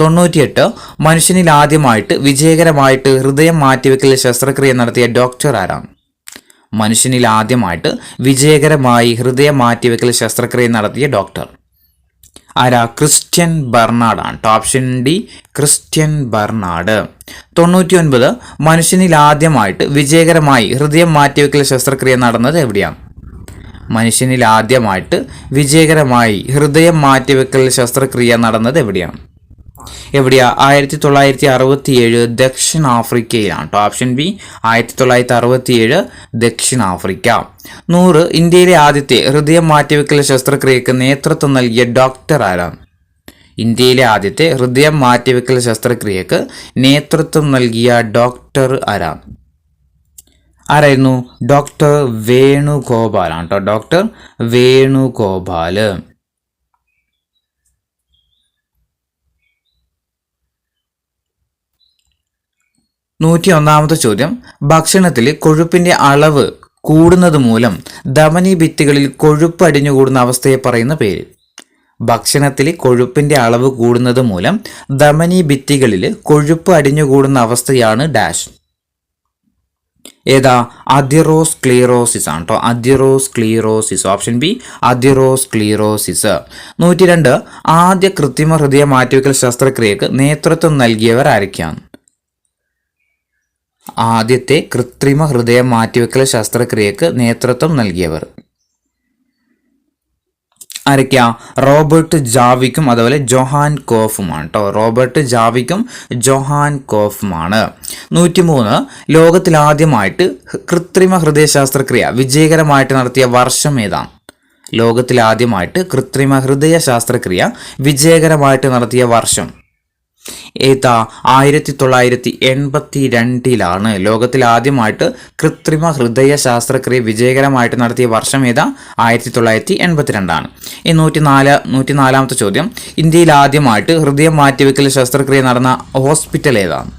98, മനുഷ്യനിൽ ആദ്യമായിട്ട് വിജയകരമായിട്ട് ഹൃദയം മാറ്റിവെക്കൽ ശസ്ത്രക്രിയ നടത്തിയ ഡോക്ടർ ആരാണ്? മനുഷ്യനിൽ ആദ്യമായിട്ട് വിജയകരമായി ഹൃദയം മാറ്റിവെക്കൽ ശസ്ത്രക്രിയ നടത്തിയ ഡോക്ടർ ആരാ? ക്രിസ്ത്യൻ ബർണാഡ് ആണ്. Option D Christian Bernard. 99, മനുഷ്യനിൽ ആദ്യമായിട്ട് വിജയകരമായി ഹൃദയം മാറ്റിവെക്കൽ ശസ്ത്രക്രിയ നടന്നത് എവിടെയാണ്? മനുഷ്യനിൽ ആദ്യമായിട്ട് വിജയകരമായി ഹൃദയം മാറ്റിവെക്കൽ ശസ്ത്രക്രിയ നടന്നത് എവിടെയാണ്? 1967 ദക്ഷിണാഫ്രിക്കയിലാണ്. ഓപ്ഷൻ ബി 1967 ദക്ഷിണാഫ്രിക്ക. 100, ഇന്ത്യയിലെ ആദ്യത്തെ ഹൃദയം മാറ്റിവെക്കൽ ശസ്ത്രക്രിയക്ക് നേതൃത്വം നൽകിയ ഡോക്ടർ ആരാണ്? ഇന്ത്യയിലെ ആദ്യത്തെ ഹൃദയം മാറ്റിവെക്കൽ ശസ്ത്രക്രിയക്ക് നേതൃത്വം നൽകിയ ഡോക്ടർ ആരാണ്? ആരായിരുന്നു? ഡോക്ടർ വേണുഗോപാലാണ് കേട്ടോ. ഡോക്ടർ വേണുഗോപാല്. 101ാമത്തെ ചോദ്യം, ഭക്ഷണത്തിൽ കൊഴുപ്പിന്റെ അളവ് കൂടുന്നത് മൂലം ധമനി ഭിത്തികളിൽ കൊഴുപ്പ് അടിഞ്ഞുകൂടുന്ന അവസ്ഥയെ പറയുന്ന പേര്? ഭക്ഷണത്തിൽ കൊഴുപ്പിന്റെ അളവ് കൂടുന്നത് മൂലം ധമനി ഭിത്തികളിൽ കൊഴുപ്പ് അടിഞ്ഞുകൂടുന്ന അവസ്ഥയാണ് ഡാഷ്. ഏതാ? അതിറോസ്ക്ലീറോസിസ് ആണ് കേട്ടോ. അതിറോസ്ക്ലീറോസിസ്. Option B atherosclerosis. 102, ആദ്യ കൃത്രിമ ഹൃദയ മാറ്റിവെക്കൽ ശസ്ത്രക്രിയക്ക് നേതൃത്വം നൽകിയവർ ആരൊക്കെയാണ്? ആദ്യത്തെ കൃത്രിമ ഹൃദയ മാറ്റിവെക്കൽ ശസ്ത്രക്രിയക്ക് നേതൃത്വം നൽകിയവർ? ആരൊക്കെയാ? റോബർട്ട് ജാവിക്കും അതുപോലെ ജോഹാൻ കോഫുമാണ് കേട്ടോ. Robert ജാവിക്കും Johan കോഫുമാണ്. 103 ലോകത്തിലാദ്യമായിട്ട് കൃത്രിമ ഹൃദയ ശസ്ത്രക്രിയ വിജയകരമായിട്ട് നടത്തിയ വർഷം ഏതാണ്? ലോകത്തിലാദ്യമായിട്ട് കൃത്രിമ ഹൃദയ ശസ്ത്രക്രിയ വിജയകരമായിട്ട് നടത്തിയ വർഷം ഏതാ? 1982 ലോകത്തിലാദ്യമായിട്ട് കൃത്രിമ ഹൃദയ ശസ്ത്രക്രിയ വിജയകരമായിട്ട് നടത്തിയ വർഷം ഏതാ? 1982. ഈ 104ാമത്തെ ചോദ്യം, ഇന്ത്യയിൽ ആദ്യമായിട്ട് ഹൃദയം മാറ്റിവെക്കൽ ശസ്ത്രക്രിയ നടന്ന ഹോസ്പിറ്റൽ ഏതാണ്?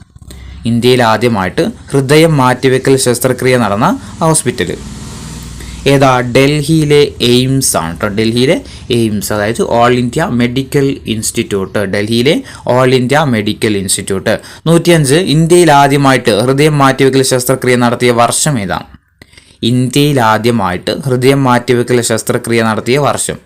ഇന്ത്യയിൽ ആദ്യമായിട്ട് ഹൃദയം മാറ്റിവെക്കൽ ശസ്ത്രക്രിയ നടന്ന ഹോസ്പിറ്റൽ ഏതാ? ഡൽഹിയിലെ എയിംസ് ആണ് കേട്ടോ. ഡൽഹിയിലെ എയിംസ്, അതായത് ഓൾ ഇന്ത്യ മെഡിക്കൽ ഇൻസ്റ്റിറ്റ്യൂട്ട്. ഡൽഹിയിലെ ഓൾ ഇന്ത്യ മെഡിക്കൽ ഇൻസ്റ്റിറ്റ്യൂട്ട്. 105 ഇന്ത്യയിൽ ആദ്യമായിട്ട് ഹൃദയം മാറ്റിവെക്കൽ ശസ്ത്രക്രിയ നടത്തിയ വർഷം ഏതാണ്? ഇന്ത്യയിൽ ആദ്യമായിട്ട് ഹൃദയം മാറ്റിവെക്കൽ ശസ്ത്രക്രിയ നടത്തിയ വർഷം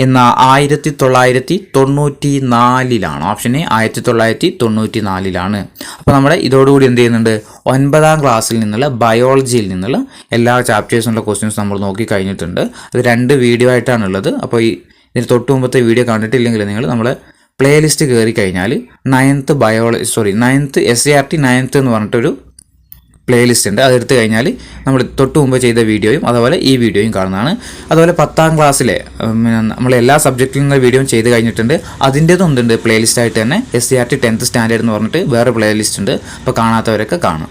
എന്നാൽ 1994. Option A 1994. അപ്പോൾ നമ്മുടെ ഇതോടുകൂടി എന്ത് ചെയ്യുന്നുണ്ട്? 9ാം ക്ലാസ്സിൽ നിന്നുള്ള ബയോളജിയിൽ നിന്നുള്ള എല്ലാ ചാപ്റ്റേഴ്സിനുള്ള ക്വസ്റ്റ്യൻസ് നമ്മൾ നോക്കി കഴിഞ്ഞിട്ടുണ്ട്. അത് 2 വീഡിയോ ആയിട്ടാണുള്ളത്. അപ്പോൾ ഇതിന് തൊട്ട് മുമ്പത്തെ വീഡിയോ കണ്ടിട്ടില്ലെങ്കിൽ നിങ്ങൾ നമ്മളെ പ്ലേലിസ്റ്റ് കയറി കഴിഞ്ഞാൽ 9th SART 9th എന്ന് പറഞ്ഞിട്ടൊരു പ്ലേലിസ്റ്റ് ഉണ്ട്. അതെടുത്ത് കഴിഞ്ഞാൽ നമ്മൾ തൊട്ട് മുമ്പ് ചെയ്ത വീഡിയോയും അതുപോലെ ഈ വീഡിയോയും കാണുന്നതാണ്. അതുപോലെ 10ാം ക്ലാസ്സിലെ നമ്മൾ എല്ലാ സബ്ജക്റ്റിൽ നിന്നുള്ള വീഡിയോയും ചെയ്ത് കഴിഞ്ഞിട്ടുണ്ട്. അതിൻ്റെതും ഉണ്ട് പ്ലേലിസ്റ്റ് ആയിട്ട് തന്നെ. SART 10th സ്റ്റാൻഡേർഡ് എന്ന് പറഞ്ഞിട്ട് വേറെ പ്ലേലിസ്റ്റ് ഉണ്ട്. അപ്പോൾ കാണാത്തവരൊക്കെ കാണും.